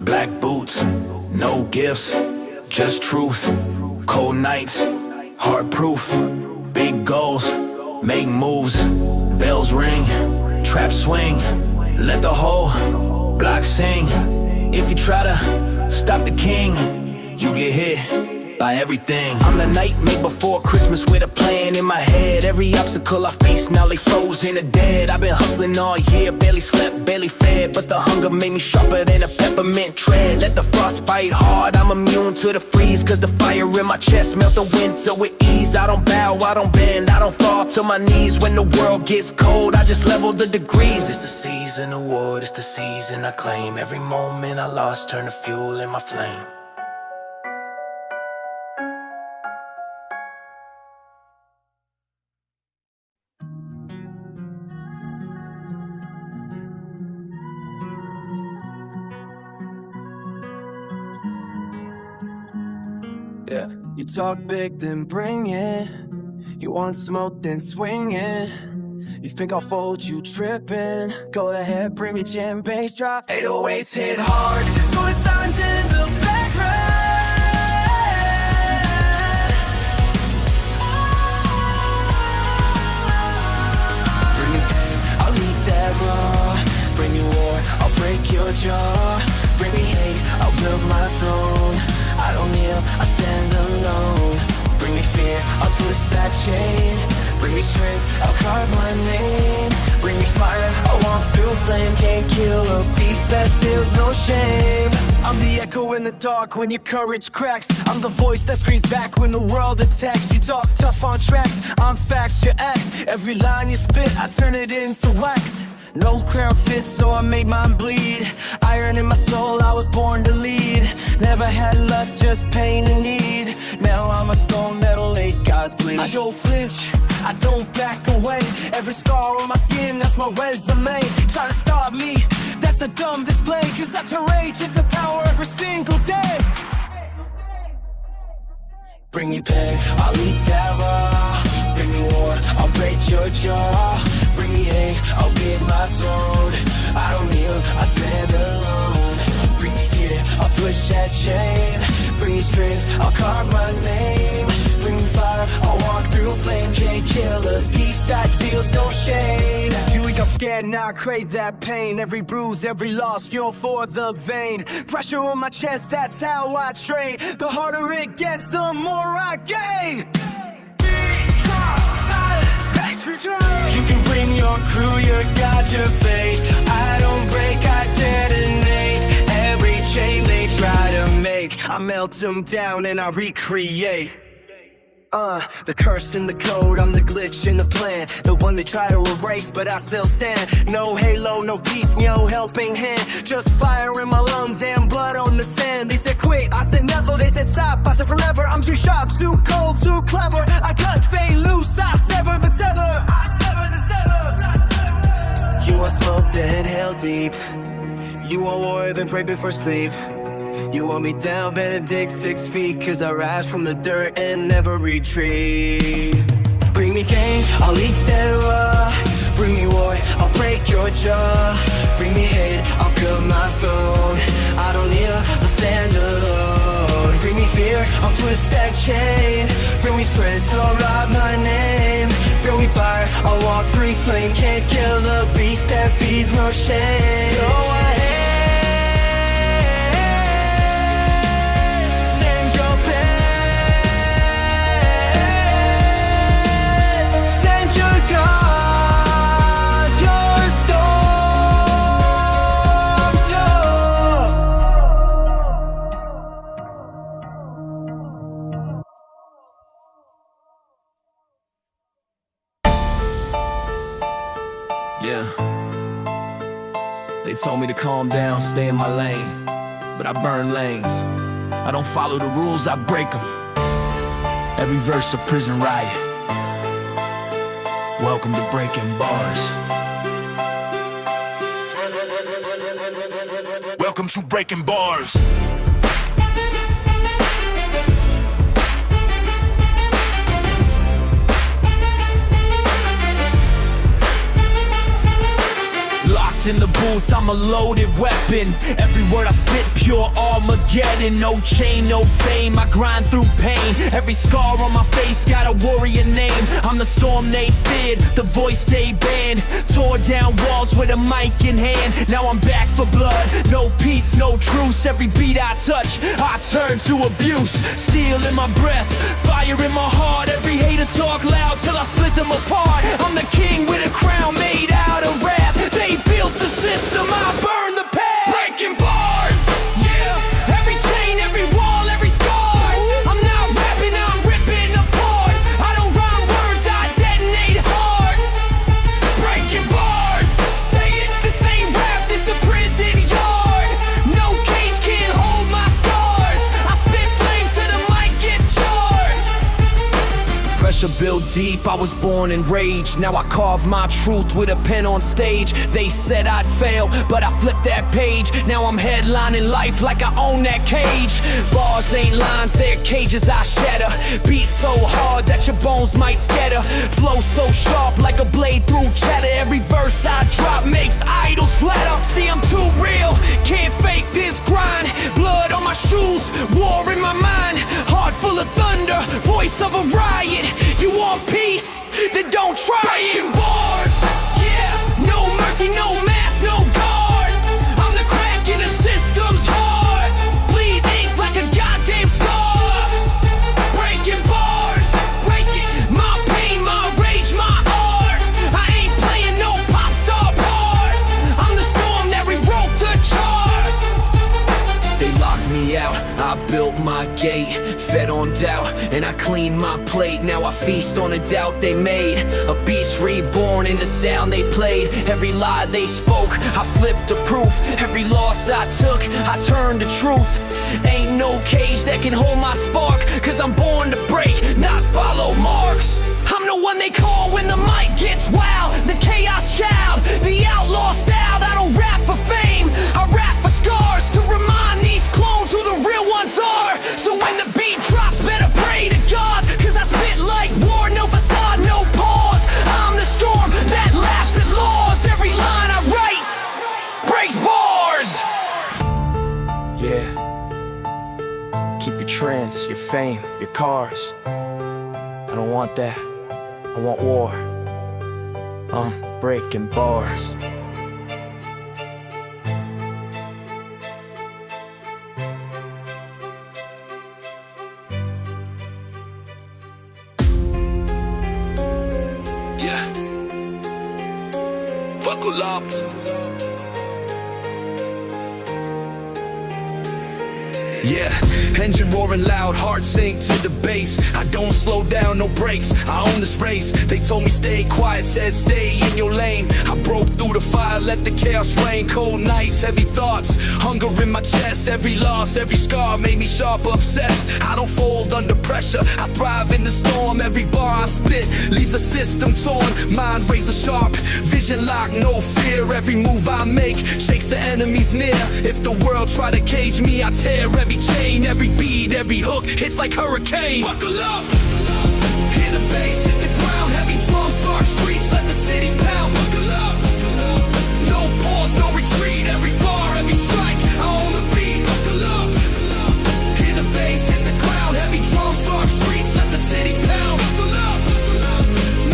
black boots, no gifts, just truth. Cold nights, heart proof, big goals, make moves, bells ring, trap swing, let the whole block sing. If you try to stop the king, you get hit by everything. I'm the nightmare before Christmas with a plan in my head. Every obstacle I face now lay frozen or dead. I've been hustling all year, barely slept, barely fed, but the hunger made me sharper than a peppermint tread. Let the frost bite hard, I'm immune to the freeze, cause the fire in my chest melt the winter with ease. I don't bow, I don't bend, I don't fall to my knees. When the world gets cold, I just level the degrees. It's the season of war, it's the season I claim. Every moment I lost turn to fuel in my flame. Yeah. You talk big, then bring it. You want smoke, then swing it. You think I'll fold, you trippin'. Go ahead, bring me jam, bass drop. 808s hit hard. Just good times in the background. Bring me pain, I'll eat that raw. Bring me war, I'll break your jaw. Bring me hate, I'll build my throne. I don't kneel, I stand alone. Bring me fear, I'll twist that chain. Bring me strength, I'll carve my name. Bring me fire, I want through flame. Can't kill a beast that feels no shame. I'm the echo in the dark when your courage cracks. I'm the voice that screams back when the world attacks. You talk tough on tracks, I'm facts, your acts. Every line you spit, I turn it into wax. No crown fits, so I made mine bleed. Iron in my soul, I was born to lead. Never had luck, just pain and need. Now I'm a stone metal, 8 guys bleed. I don't flinch, I don't back away. Every scar on my skin, that's my resume. Try to stop me, that's a dumb display. Cause I turn rage into power every single day. Bring me pain, I'll eat that raw. Bring me war, I'll break your jaw. Bring me hate, I'll get my throne. I don't kneel, I stand alone. Bring me fear, I'll twist that chain. Bring me strength, I'll carve my name. Bring me fire, I'll walk through flame. Can't kill a beast that feels no shame. You wake up scared, now I crave that pain. Every bruise, every loss, fuel for the vein. Pressure on my chest, that's how I train. The harder it gets, the more I gain. You can bring your crew, your God, your fate. I don't break, I detonate. Every chain they try to make, I melt them down and I recreate. The curse in the code, I'm the glitch in the plan. The one they try to erase, but I still stand. No halo, no peace, no helping hand. Just fire in my lungs and blood on the sand. They said quit, I said never. They said stop, I said forever. I'm too sharp, too cold, too clever. I cut, fade loose, I sever the tether. You want smoke, then hell deep. You want war, then pray before sleep. You want me down, Benedict 6 feet. Cause I rise from the dirt and never retreat. Bring me gain, I'll eat that raw. Bring me war, I'll break your jaw. Bring me hate, I'll build my throne. I don't kneel, I'll stand alone. Bring me fear, I'll twist that chain. Bring me strength, I'll rob my name. Bring me fire, I'll walk through flame. Can't kill a beast that feeds no shame. Go ahead. Yeah. They told me to calm down, stay in my lane. But I burn lanes. I don't follow the rules, I break them. Every verse a prison riot. Welcome to breaking bars. Welcome to breaking bars. In the booth, I'm a loaded weapon. Every word I spit, pure Armageddon. No chain, no fame, I grind through pain. Every scar on my face got a warrior name. I'm the storm they feared, the voice they banned. Tore down walls with a mic in hand. Now I'm back for blood, no peace, no truce. Every beat I touch, I turn to abuse. Steel in my breath, fire in my heart. Every hater talk loud till I split them apart. I'm the king with a crown made out of rap. They built the system, I burn the past. Breaking bars, yeah. Every chain, every wall, every scar. I'm not rapping, I'm ripping apart. I don't rhyme words, I detonate hearts. Breaking bars, say it, this ain't rap, this a prison yard. No cage can hold my scars. I spit flame till the mic gets charged. Pressure built deep, I was born in rage. Now I carve my truth with a pen on stage. They said I'd fail, but I flipped that page. Now I'm headlining life like I own that cage. Bars ain't lines, they're cages I shatter. Beat so hard that your bones might scatter. Flow so sharp like a blade through chatter. Every verse I drop makes idols flatter. See, I'm too real, can't fake this grind. Blood on my shoes, war in my mind. Heart full of thunder, voice of a riot. You want peace? Then don't try it. Breaking bars, yeah. No mercy, no mask, no guard. I'm the crack in the system's heart. Bleed ink like a goddamn scar. Breaking bars, breaking my pain, my rage, my art. I ain't playing no pop star part. I'm the storm that rewrote the chart. They locked me out, I built my gate. Fed on doubt, and I cleaned my plate. Now I feast on the doubt they made. A beast reborn in the sound they played. Every lie they spoke, I flipped the proof. Every loss I took, I turned the truth. Ain't no cage that can hold my spark. Cause I'm born to break, not follow marks. I'm the one they call when the mic gets wild. The chaos child, the outlaw styled. I don't rap for fame, I rap for scars. To remind these clones who the real ones are. So when the beat drops, better pray to God. Cause I spit like war, no facade, no fame, your cars. I don't want that. I want war. I'm breaking bars. Yeah. Buckle up. Yeah, engine roaring loud, heart sink to the bass. I don't slow down, no brakes, I own this race. They told me stay quiet, said stay in your lane. I broke through the fire, let the chaos reign. Cold nights, heavy thoughts, hunger in my chest. Every loss, every scar made me sharp, obsessed. I don't fold under pressure, I thrive in the storm. Every bar I spit leaves the system torn. Mind razor sharp, vision locked, no fear. Every move I make shakes the enemies near. If the world try to cage me, I tear every chain, every beat, every hook hits like hurricane. Buckle up, hear the bass hit the ground. Heavy drums, dark streets, let the city pound. Buckle up, no pause, no retreat. Every bar, every strike, I own the beat. Buckle up, hear the bass hit the ground. Heavy drums, dark streets, let the city pound. Buckle up,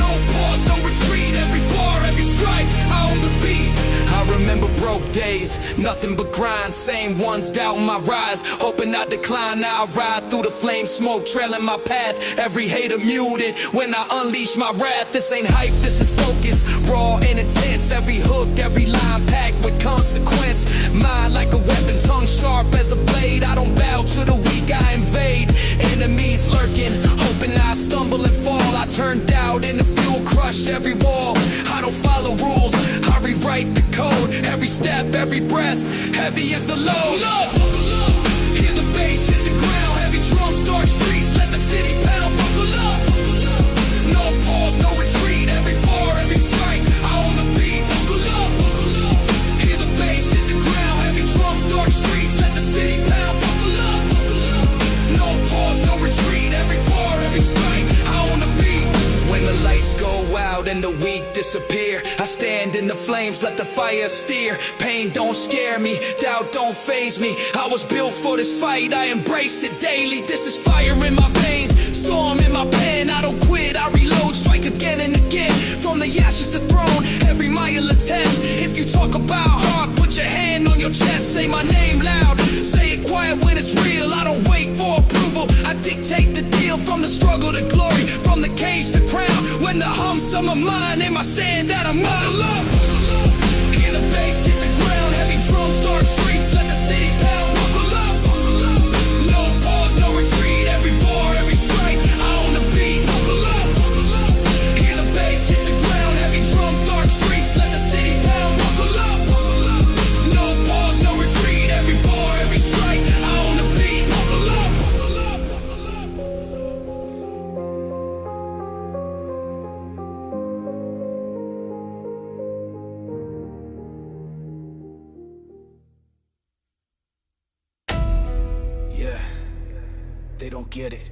no pause, no retreat. Every bar, every strike, I own the beat. I remember broke days, nothing but grind. Same ones doubting my rise, hoping I decline. Now I ride through the flame smoke, trailing my path. Every hater muted when I unleash my wrath. This ain't hype, this is focus, raw and intense. Every hook, every line packed with consequence. Mind like a weapon, tongue sharp as a blade. I don't bow to the weak, I invade. Enemies lurking, hoping I stumble and fall. I turn doubt into fuel, crush every wall. I don't follow rules, I rewrite the code. Every step, every breath, heavy as the load. Buckle up, hear the bass hit the ground. Heavy drums, dark streets, let the city pound. Buckle up, no pause, no retreat. Every bar, every strike, I own the beat. Buckle up, hear the bass hit the ground. Heavy drums, dark streets, let the city pound. Buckle up, no pause, no retreat. Every bar, every strike, I own the beat. When the lights go out and the weak disappear, I stand in the flames, let the fire steer. Pain don't scare me, doubt don't faze me. I was built for this fight, I embrace it daily. This is fire in my veins, storm in my pen. I don't quit, I reload, strike again and again. From the ashes to throne, every mile a test. If you talk about heart, put your hand on your chest. Say my name loud, say it quiet when it's real. I don't wait for approval, I dictate the deal. From the struggle to glory, from the cage to crown. When the humps of my mind, am I saying that I'm out of love? Hear the bass hit the ground. Heavy drums, dark streets, let the city pound. Buckle up, no pause, no retreat. Every bar, every strike, I own the beat. Buckle up, hear the bass hit the ground. Heavy drums, dark streets, let the city pound. Buckle up, no pause, no retreat. Every bar, every strike, I own the beat. Buckle up, yeah, they don't get it.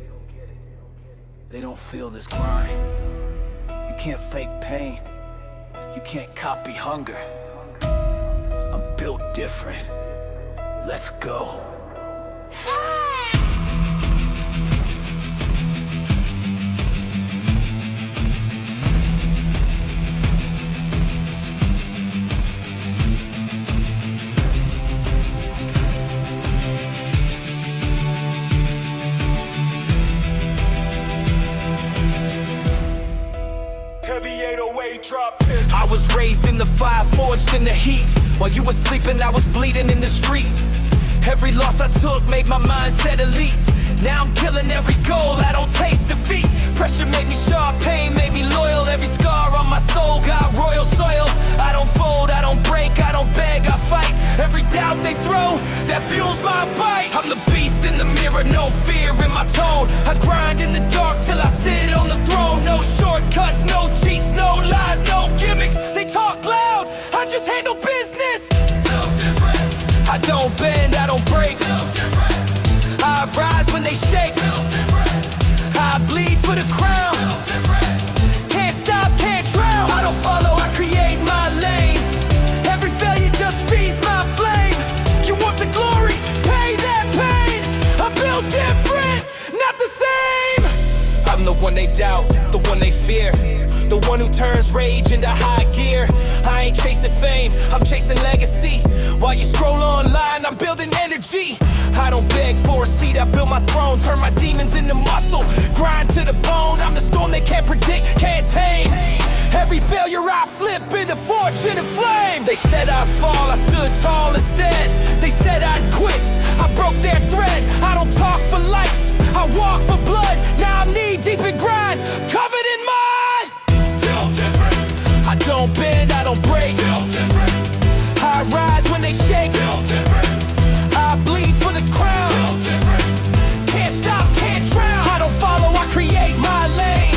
They don't feel this grind. You can't fake pain. You can't copy hunger. I'm built different. Let's go. I was raised in the fire, forged in the heat. While you were sleeping, I was bleeding in the street. Every loss I took made my mindset elite. Now I'm killing every goal, I don't taste defeat. Pressure made me sharp, pain made me loyal. Every scar on my soul got royal soil. I don't fold, I don't break, I don't beg, I fight. Every doubt they throw, that fuels my bite. I'm the beast in the mirror, no fear in my tone. I grind in the dark till I sit on the throne. No shortcuts, no cheats, no lies, no gimmicks. They talk loud, I just handle business. Built different. I don't bend, I don't break. Built different. I rise when they shake. Built different. I bleed for the crown. Built different. Can't stop, can't drown. I don't follow, I create my lane. Every failure just feeds my flame. You want the glory, pay that pain. I built different, not the the one they doubt, the one they fear, the one who turns rage into high gear. I ain't chasing fame, I'm chasing legacy. While you scroll online, I'm building energy. I don't beg for a seat, I build my throne, turn my demons into muscle, grind to the bone. I'm the storm they can't predict, can't tame. Every failure I flip into fortune and flame. They said I'd fall, I stood tall instead. They said I'd quit, I broke their thread. I don't talk for likes, I walk for blood. Now I'm knee deep in grind, covered in mud. Built different, I don't bend, I don't break. built different, I rise when they shake. built different, I bleed for the crown. built different. Can't stop, can't drown. I don't follow, I create my lane.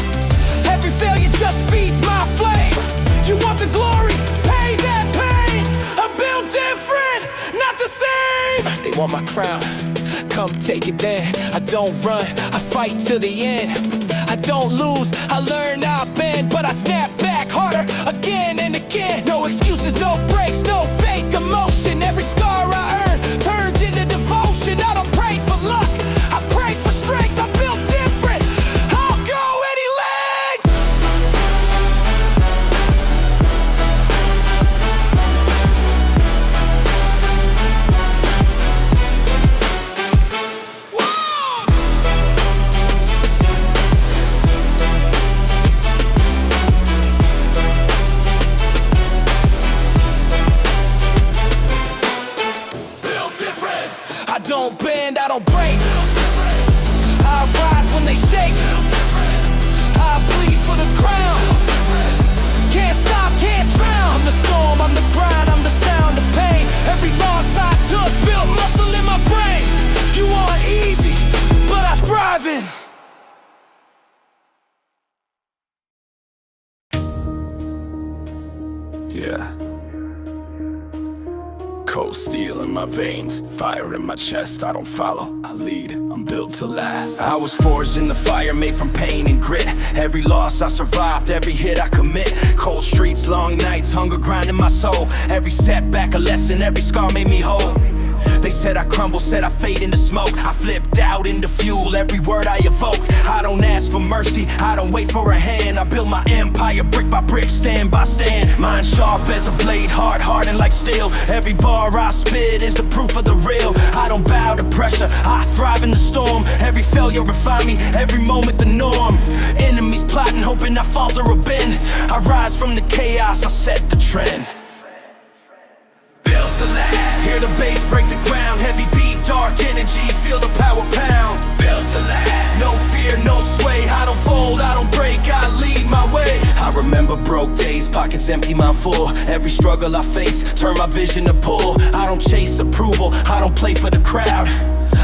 Every failure just feeds my flame. You want the glory? Pay that pain. I'm built different, not the same. They want my crown, come take it then. I don't run, I fight till the end. I don't lose, I learn, I bend, but I snap back harder again and again. No excuses, no breaks, no fake emotion. Every scar I earn turns into devotion. I don't pray for luck, I pray for strength. I'm built different, I'll go any length. Built different, I don't bend, I don't break. built different, I rise when they shake. built different, I bleed for the crown. built different. Can't stop, can't drown. I'm the storm, I'm the grind, I'm the sound of pain. Every loss I took built muscle in my brain. You want easy, but I thrive in. Yeah. Cold steel in my veins, fire in my chest. I don't follow, I lead, I'm built to last. I was forged in the fire, made from pain and grit. Every loss I survived, every hit I commit. Cold streets, long nights, hunger grinding my soul. Every setback a lesson, every scar made me whole. They said I crumble, said I fade into smoke. I flipped out into fuel, every word I evoke. I don't ask for mercy, I don't wait for a hand. I build my empire brick by brick, stand by stand. Mind sharp as a blade, heart hardened like steel. Every bar I spit is the proof of the real. I don't bow to pressure, I thrive in the storm. Every failure refine me, every moment the norm. Enemies plotting, hoping I falter or bend. I rise from the chaos, I set the trend. Built to last. Hear the bass break the ground. Heavy beat, dark energy, feel the power pound. Built to last. No fear, no sway. I don't fold, I don't break, I lead my way. I remember broke days, pockets empty, mind full. Every struggle I face, turn my vision to pull. I don't chase approval, I don't play for the crowd.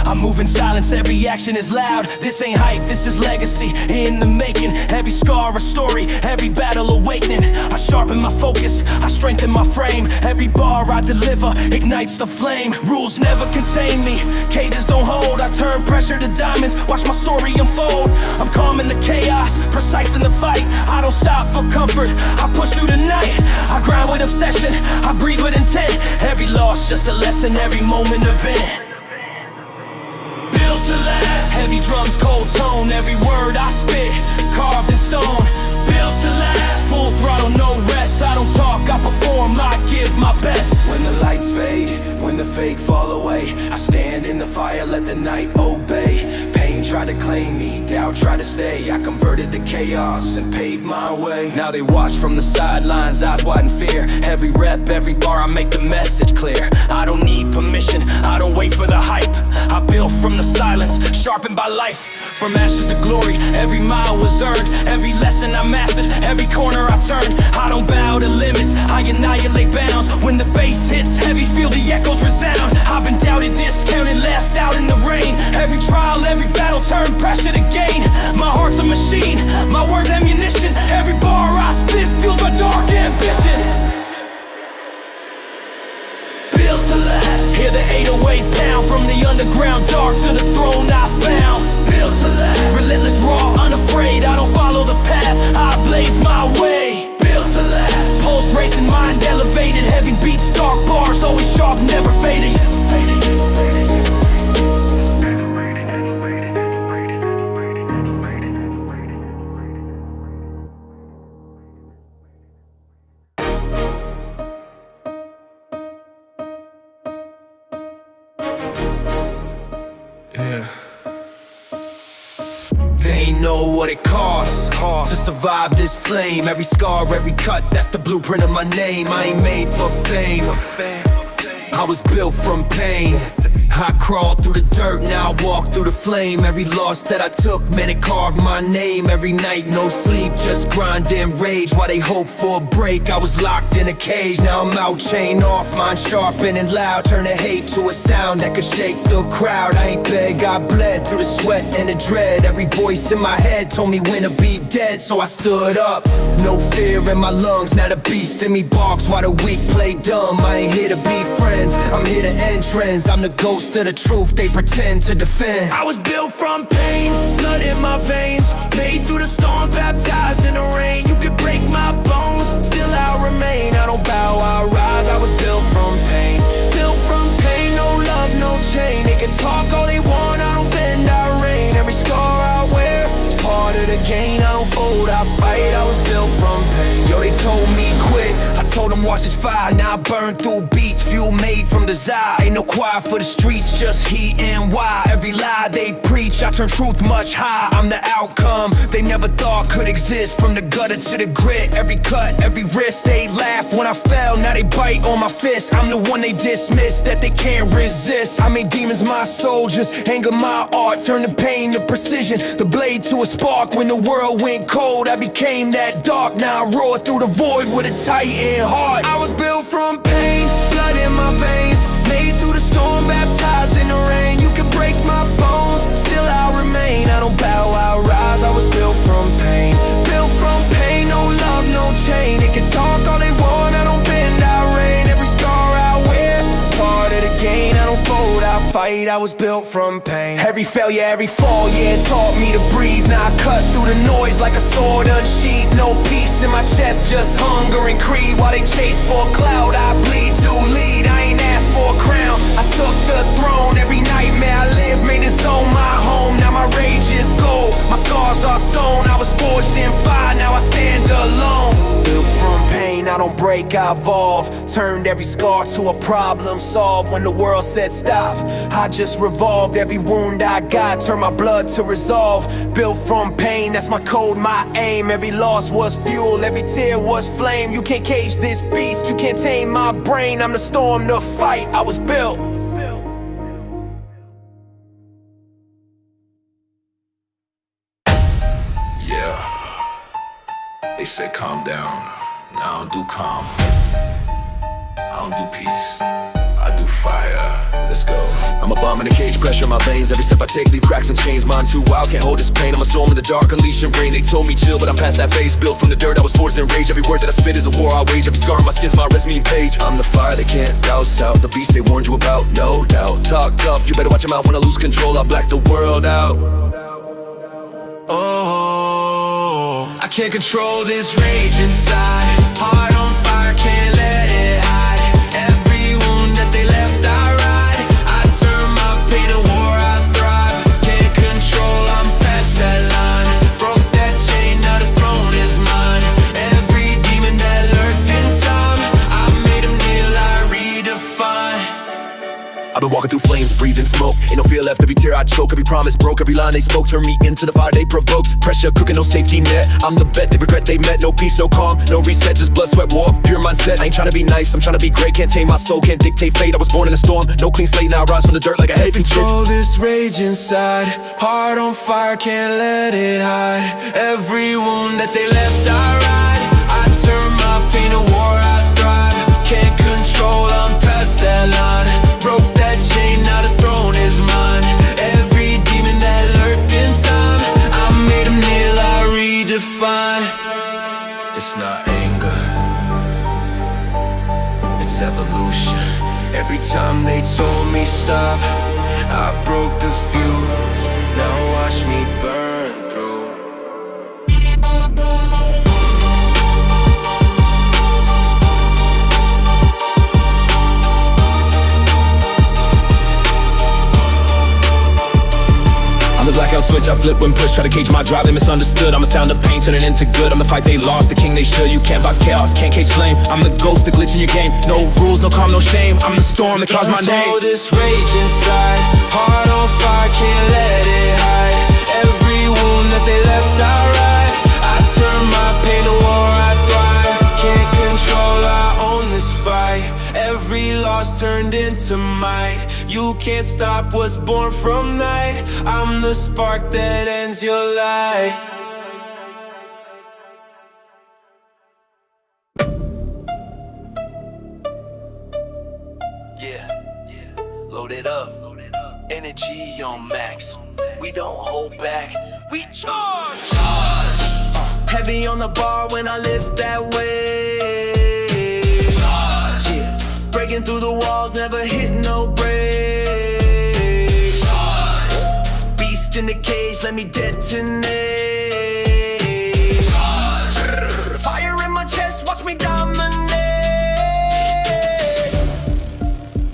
I move in silence, every action is loud. This ain't hype, this is legacy in the making. Every scar a story, every battle awakening. I sharpen my focus, I strengthen my frame. Every bar I deliver ignites the flame. Rules never contain me, cages don't hold. I turn pressure to diamonds, watch my story unfold. I'm calm in the chaos, precise in the fight. I don't stop for comfort, I push through the night. I grind with obsession, I breathe with intent. Every loss just a lesson, every moment event. Built to last. Heavy drums, cold tone. Every word I spit, carved in stone. Built to last. Full throttle, no rest. I don't talk, I perform, I give my best. When the lights fade, when the fake fall away, I stand in the fire, let the night obey. Pain tried to claim me, doubt tried to stay. I converted the chaos and paved my way. Now they watch from the sidelines, eyes wide in fear. Every rep, every bar, I make the message clear. I don't need permission, I don't wait for the hype. I build from the silence, sharpened by life. From ashes to glory, every mile was earned. Every lesson I mastered, every corner I turned. I don't bow to limits, I annihilate bounds. When the bass hits heavy, feel the echoes resound. I've been doubted, discounted, left out in the rain. Every trial, every battle turned pressure to gain. My heart's a machine, my word's ammunition. Every bar I spit fuels my dark ambition. Built to last. Hear the 808 pound from the underground, dark to the throne I found. Built to last. Relentless, raw, unafraid. I don't follow the path, I blaze my way. Built to last. Pulse racing, mind elevated. Heavy beats, dark bars, always sharp, never fading. They ain't know what it costs to survive this flame. Every scar, every cut, that's the blueprint of my name. I ain't made for fame, I was built from pain. I crawled through the dirt, now I walk through the flame. Every loss that I took, man, it carved my name. Every night, no sleep, just grind and rage. While they hope for a break, I was locked in a cage. Now I'm out, chain off, mind sharpened and loud. Turn the hate to a sound that could shake the crowd. I ain't beg, I bled through the sweat and the dread. Every voice in my head told me when to be dead, so I stood up. No fear in my lungs, now the beast in me barks while the weak play dumb. I ain't here to be friends, I'm here to end trends. I'm the ghost of the truth they pretend to defend. I was built from pain, blood in my veins, made through the storm, baptized in the rain. You could break my bones, still I'll remain. I don't bow, I rise. I was built from pain, no love, no chain. They can talk all they want, I don't bend, I reign. Every scar I wear is part of the game. I don't fold, I fight. I was built from pain. Yo, they told me quit, I told them watch this fire. Now I burn through beats, fuel made from desire. Ain't no quiet for the streets, just heat and why. Every lie they preach, I turn truth much higher. I'm the outcome they never thought could exist. From the gutter to the grit, every cut, every wrist. They laugh when I fell, now they bite on my fist. I'm the one they dismiss, that they can't resist. I made demons my soldiers, anger my art. Turn the pain to precision, the blade to a spark. When the world went cold, I became that dark. Now I roar through the void with a tightened heart. I was built from pain, blood in my veins, made through the storm, baptized in the rain. You can break my bones, still I'll remain. I don't bow, I rise. I was built from pain, no love, no chain. They can talk all they want, I don't bend, I reign. Every scar I wear is part of the game. I don't fold, I fight. I was built from pain. Every failure, every fall, yeah, it taught me to breathe. Now I cut through the noise like a sword unsheathed. No peace in my chest, just hunger and greed. While they chase for a cloud, I bleed to lead. I ain't asked for a crown, I took the throne. Every nightmare I live made this zone my home. Now my rage is gold, my scars are stone. I was forged in fire, now I stand alone. Built from pain, I don't break, I evolve. Turned every scar to a problem solved. When the world said stop, I just revolved. Every wound I got turned my blood to resolve. Built from pain, that's my code, my aim. Every loss was fuel, every tear was flame. You can't cage this beast, you can't tame my brain. I'm the storm, the fight, I was built. Yeah, they said calm down, now I don't do calm. I don't do peace, I do fire. Let's go. I'm a bomb in a cage, pressure in my veins. Every step I take, leave cracks and chains. Mind too wild, can't hold this pain. I'm a storm in the dark, unleashing rain. They told me chill, but I'm past that phase. Built from the dirt, I was forged in rage. Every word that I spit is a war I wage. Every scar on my skin's my resume page. I'm the fire they can't douse out, the beast they warned you about, no doubt. Talk tough, you better watch your mouth. When I lose control, I black the world out. Oh, I can't control this rage inside. Heart on fire, can't let it hide. Every wound that they left, I ride. I turn my pain to war, I thrive. Can't control, I'm past that line. Broke that chain, now the throne is mine. Every demon that lurked in time, I made him kneel, I redefine. I've been walking through flames, breathing smoke. Ain't no fear left, every tear I choke. Every promise broke, every line they spoke turned me into the fire they provoked. Pressure cooking, no safety net. I'm the bet they regret they met. No peace, no calm, no reset, just blood, sweat, war. Pure mindset, I ain't tryna be nice, I'm tryna be great. Can't tame my soul, can't dictate fate. I was born in a storm, no clean slate. Now I rise from the dirt like a heaven kid. Control this rage inside. Heart on fire, can't let it hide. Every wound that they left, I ride. I turn my pain to war, I thrive. Can't control, I'm past that line. Broke that chain, now the throne is mine. Every demon that lurked in time, I made him kneel, I redefine. It's not anger, it's evolution. Every time they told me stop, I broke the fuse. Now watch me burn through. The blackout switch I flip when push. Try to cage my drive, they misunderstood. I'm a sound of pain, turn it into good. I'm the fight they lost, the king they should. You can't box chaos, can't cage flame. I'm the ghost, the glitch in your game. No rules, no calm, no shame. I'm the storm that caused my name. Control this rage inside. Heart on fire, can't let it hide. Every wound that You can't stop what's born from night. I'm the spark that ends your life. Load it up, energy on max. We don't hold back, we charge. Heavy on the bar when I lift that weight. Yeah. Breaking through the walls, never hit no brakes. Beast in the cage, let me detonate. Fire in my chest, watch me dominate.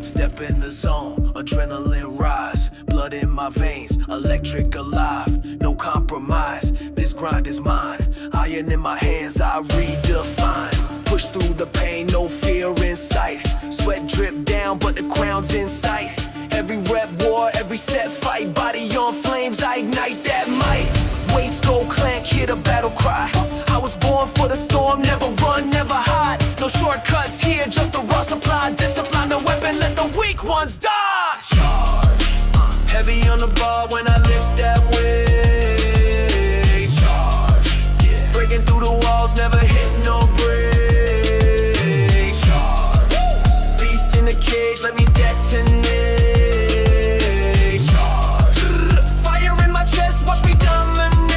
Step in the zone, adrenaline rise. Blood in my veins, electric alive. No compromise, this grind is mine. Iron in my hands, I redefine. Push through the pain, no fear in sight. Sweat drip down, but the crown's in sight. Every rep war, every set fight. Body on flames, I ignite that might. Weights go clank, hear the battle cry. I was born for the storm, never run, never hide. No shortcuts here, just a raw supply. Discipline the weapon, let the weak ones die. Charge. Heavy on the bar when I lift that weight. Charge. Yeah. Breaking through the walls, never hit no brakes. Charge. Beast in the cage, let me detonate. Charge. Fire in my chest, watch me dominate.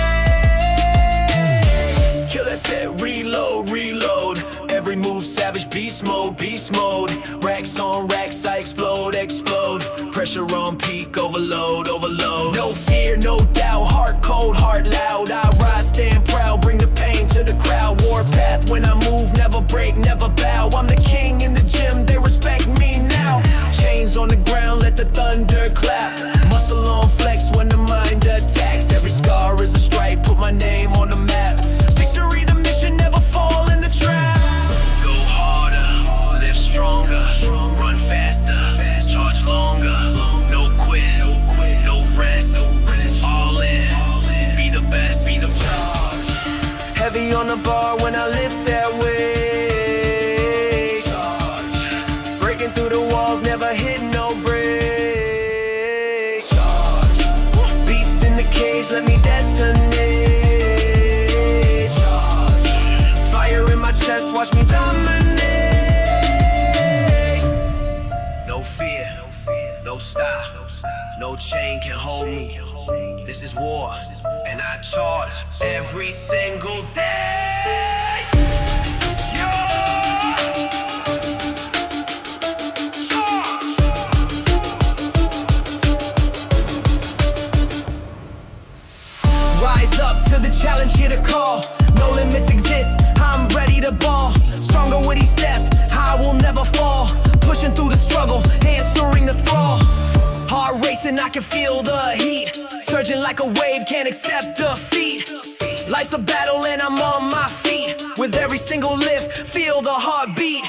Killer set, reload, reload. Every move savage, beast mode, beast mode. Racks on racks, I explode, explode. Pressure on peak, overload, overload. No fear, no doubt, heart cold, heart loud. I rise, stand proud, bring the pain to the crowd. Warpath when I move, never break, never bow. I'm the king in the gym, they respect me now. Chains on the ground, let the thunder clap. Muscle on flex when the mind attacks. Every scar is a strike, put my name on the map. Victory the mission, never fall in the trap. Go harder, live stronger, run faster, charge longer. No quit, no rest, all in, be the best, be the charge. Heavy on the bar when I lift that weight. Charge. Breaking through the walls, never hit no brakes. Charge. Beast in the cage, let me detonate. Charge. Fire in my chest, watch me dominate. No fear, no stop, no chain can hold me. This is war, and I charge every single day. Yeah. Charge. Rise up to the challenge, hear the call. No limits exist, I'm ready to ball. Stronger with each step, I will never fall. Pushing through the struggle, answering the thrall. Heart racing, I can feel the heat. Surging like a wave, can't accept defeat. Life's a battle and I'm on my feet. With every single lift, feel the heartbeat.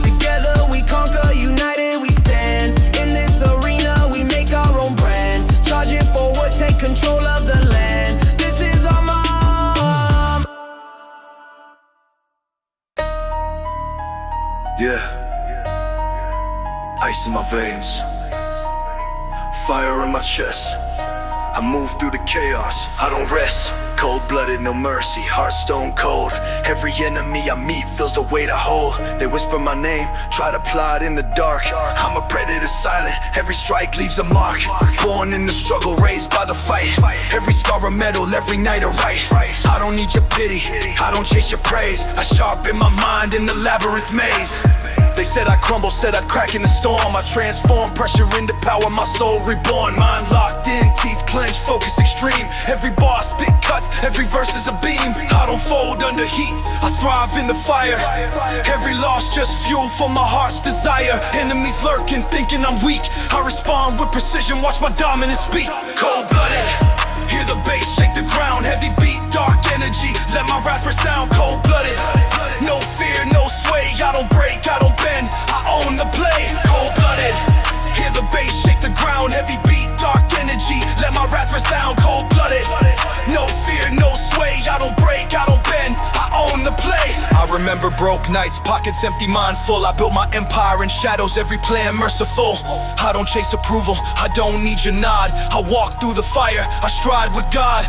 Together we conquer, united we stand. In this arena we make our own brand. Charging forward, take control of the land. This is our mom. Yeah. Ice in my veins, fire in my chest. I move through the chaos, I don't rest. Cold-blooded, no mercy, heart stone cold. Every enemy I meet feels the weight I hold. They whisper my name, try to plot in the dark. I'm a predator silent, every strike leaves a mark. Born in the struggle, raised by the fight. Every scar a medal, every night a right. I don't need your pity, I don't chase your praise. I sharpen my mind in the labyrinth maze. They said I'd crumble, said I'd crack in the storm. I transform pressure into power, my soul reborn. Mind locked in, teeth clenched, focus extreme. Every bar spit cuts, every verse is a beam. I don't fold under heat, I thrive in the fire. Every loss just fuel for my heart's desire. Enemies lurking, thinking I'm weak. I respond with precision, watch my dominance speak. Cold-blooded, hear the bass shake the ground. Heavy beat, dark energy, let my wrath resound. Cold-blooded, no fear, no sway. I don't break, I don't bend, I own the play. Cold-blooded, hear the bass shake the ground. Heavy beat, dark energy, let my wrath resound. Cold-blooded, no fear, no sway. I don't break, I don't bend, I own the play. I remember broke nights, pockets empty, mind full. I built my empire in shadows, every plan merciful. I don't chase approval, I don't need your nod. I walk through the fire, I stride with God.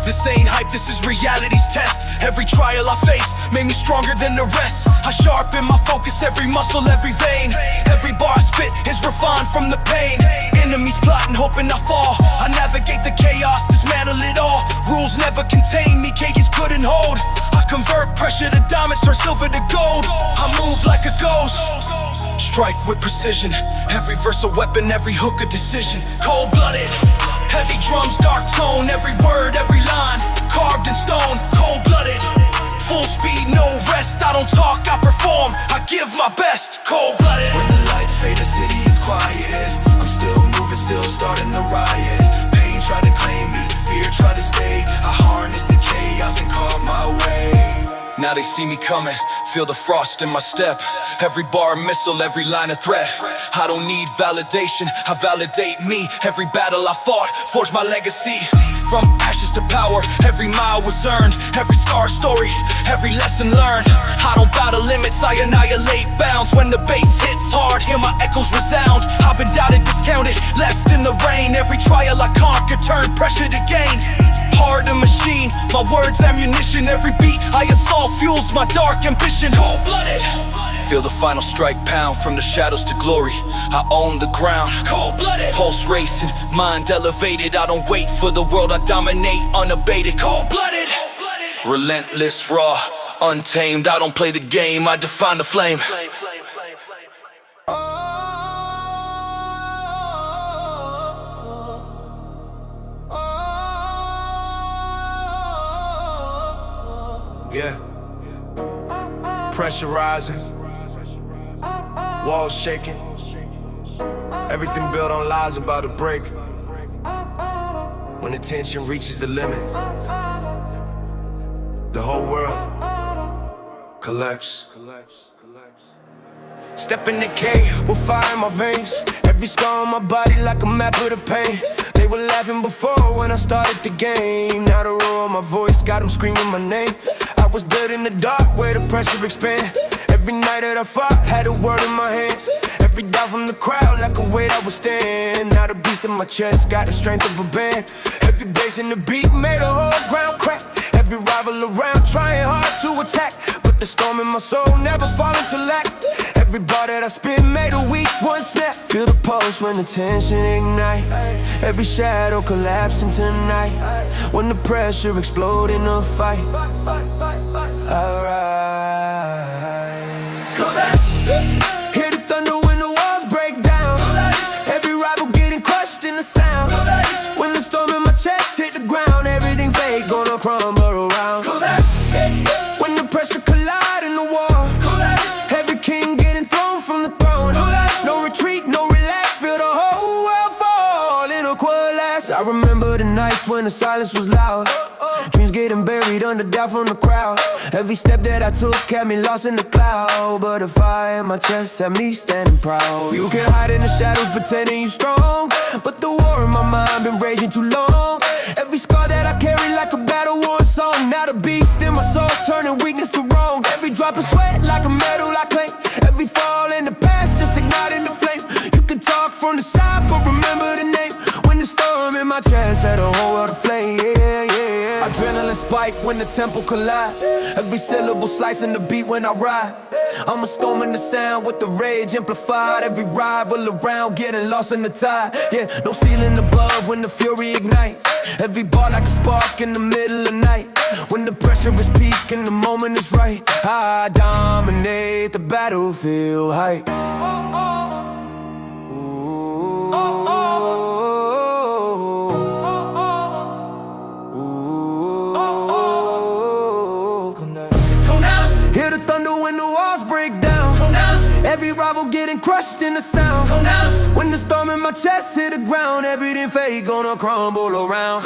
This ain't hype, this is reality's test. Every trial I faced made me stronger than the rest. I sharpen my focus, every muscle, every vein. Every bar I spit is refined from the pain. Enemies plotting, hoping I fall. I navigate the chaos, dismantle it all. Rules never contain me, cages couldn't hold. I convert pressure to diamonds, turn silver to gold. I move like a ghost, strike with precision. Every verse a weapon, every hook a decision. Cold-blooded, heavy drums, dark tone. Every word, every line, carved in stone. Cold-blooded, full speed, no rest. I don't talk, I perform, I give my best. Cold-blooded. When the lights fade, the city is quiet. I'm still moving, still starting the riot. Pain tried to claim me, fear tried to stay. I harness the chaos and carve my way. Now they see me coming, feel the frost in my step. Every bar a missile, every line a threat. I don't need validation, I validate me. Every battle I fought, forged my legacy. From ashes to power, every mile was earned. Every scar a story, every lesson learned. I don't bow to limits, I annihilate bounds. When the bass hits hard, hear my echoes resound. I've been doubted, discounted, left in the rain. Every trial I conquer, turn pressure to gain. Heart a machine, my words ammunition. Every beat I assault fuels my dark ambition. Cold-blooded, feel the final strike pound. From the shadows to glory, I own the ground. Cold-blooded, pulse racing, mind elevated. I don't wait for the world, I dominate unabated. Cold-blooded, relentless, raw, untamed. I don't play the game, I define the flame. Yeah. Pressure rising, walls shaking. Everything built on lies about to break. When the tension reaches the limit, the whole world collects. Step in the cave with fire in my veins. Every scar on my body like a map of the pain. They were laughing before when I started the game. Now the roar of my voice got them screaming my name. I was built in the dark where the pressure expand. Every night that I fought had a word in my hands. Every doubt from the crowd like a weight I would stand. Now the beast in my chest got the strength of a band. Every bass in the beat made the whole ground crack. Every rival around trying hard to attack, but the storm in my soul never falling to lack. Every bar that I spit made a weak one snap. Feel the pulse when the tension ignite. Every shadow collapsing tonight. When the pressure explode in a fight. Alright. Hear the thunder when the walls break down. Every rival getting crushed in the sound. When the storm in my chest hit the ground, everything fake gonna crumble around. When the pressure collide in the war, every king getting thrown from the throne. No retreat, no relax, feel the whole world fall in a collapse. I remember the nights when the silence was loud. Dreams getting buried under doubt from the crowd. Every step that I took had me lost in the cloud, but a fire in my chest had me standing proud. You can hide in the shadows pretending you strong, but the war in my mind been raging too long. Every scar that I carry like a battle-worn song. Now the beast in my soul turning weakness to wrong. Every drop of sweat like a medal I claim. Every fall in the past just igniting the flame. You can talk from the side but remember the name. When the storm in my chest set a whole world aflame. Yeah, yeah. Adrenaline spike when the tempo collide. Every syllable slicing the beat when I ride. I'm a storm in the sound with the rage amplified. Every rival around getting lost in the tide. Yeah, no ceiling above when the fury ignite. Every bar like a spark in the middle of night. When the pressure is peak and the moment is right, I dominate the battlefield height. Hear the thunder when the walls break down. Every rival getting crushed in the sound. When the storm in my chest hit the ground, everything fake gonna crumble around.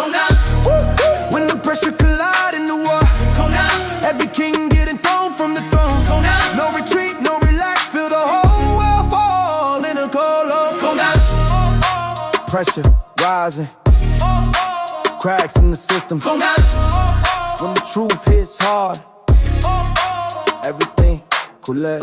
When the pressure collide in the war, every king getting thrown from the throne. No retreat, no relax, feel the whole world fall in a cold. Pressure rising, cracks in the system. When the truth hits hard, everything Hercules.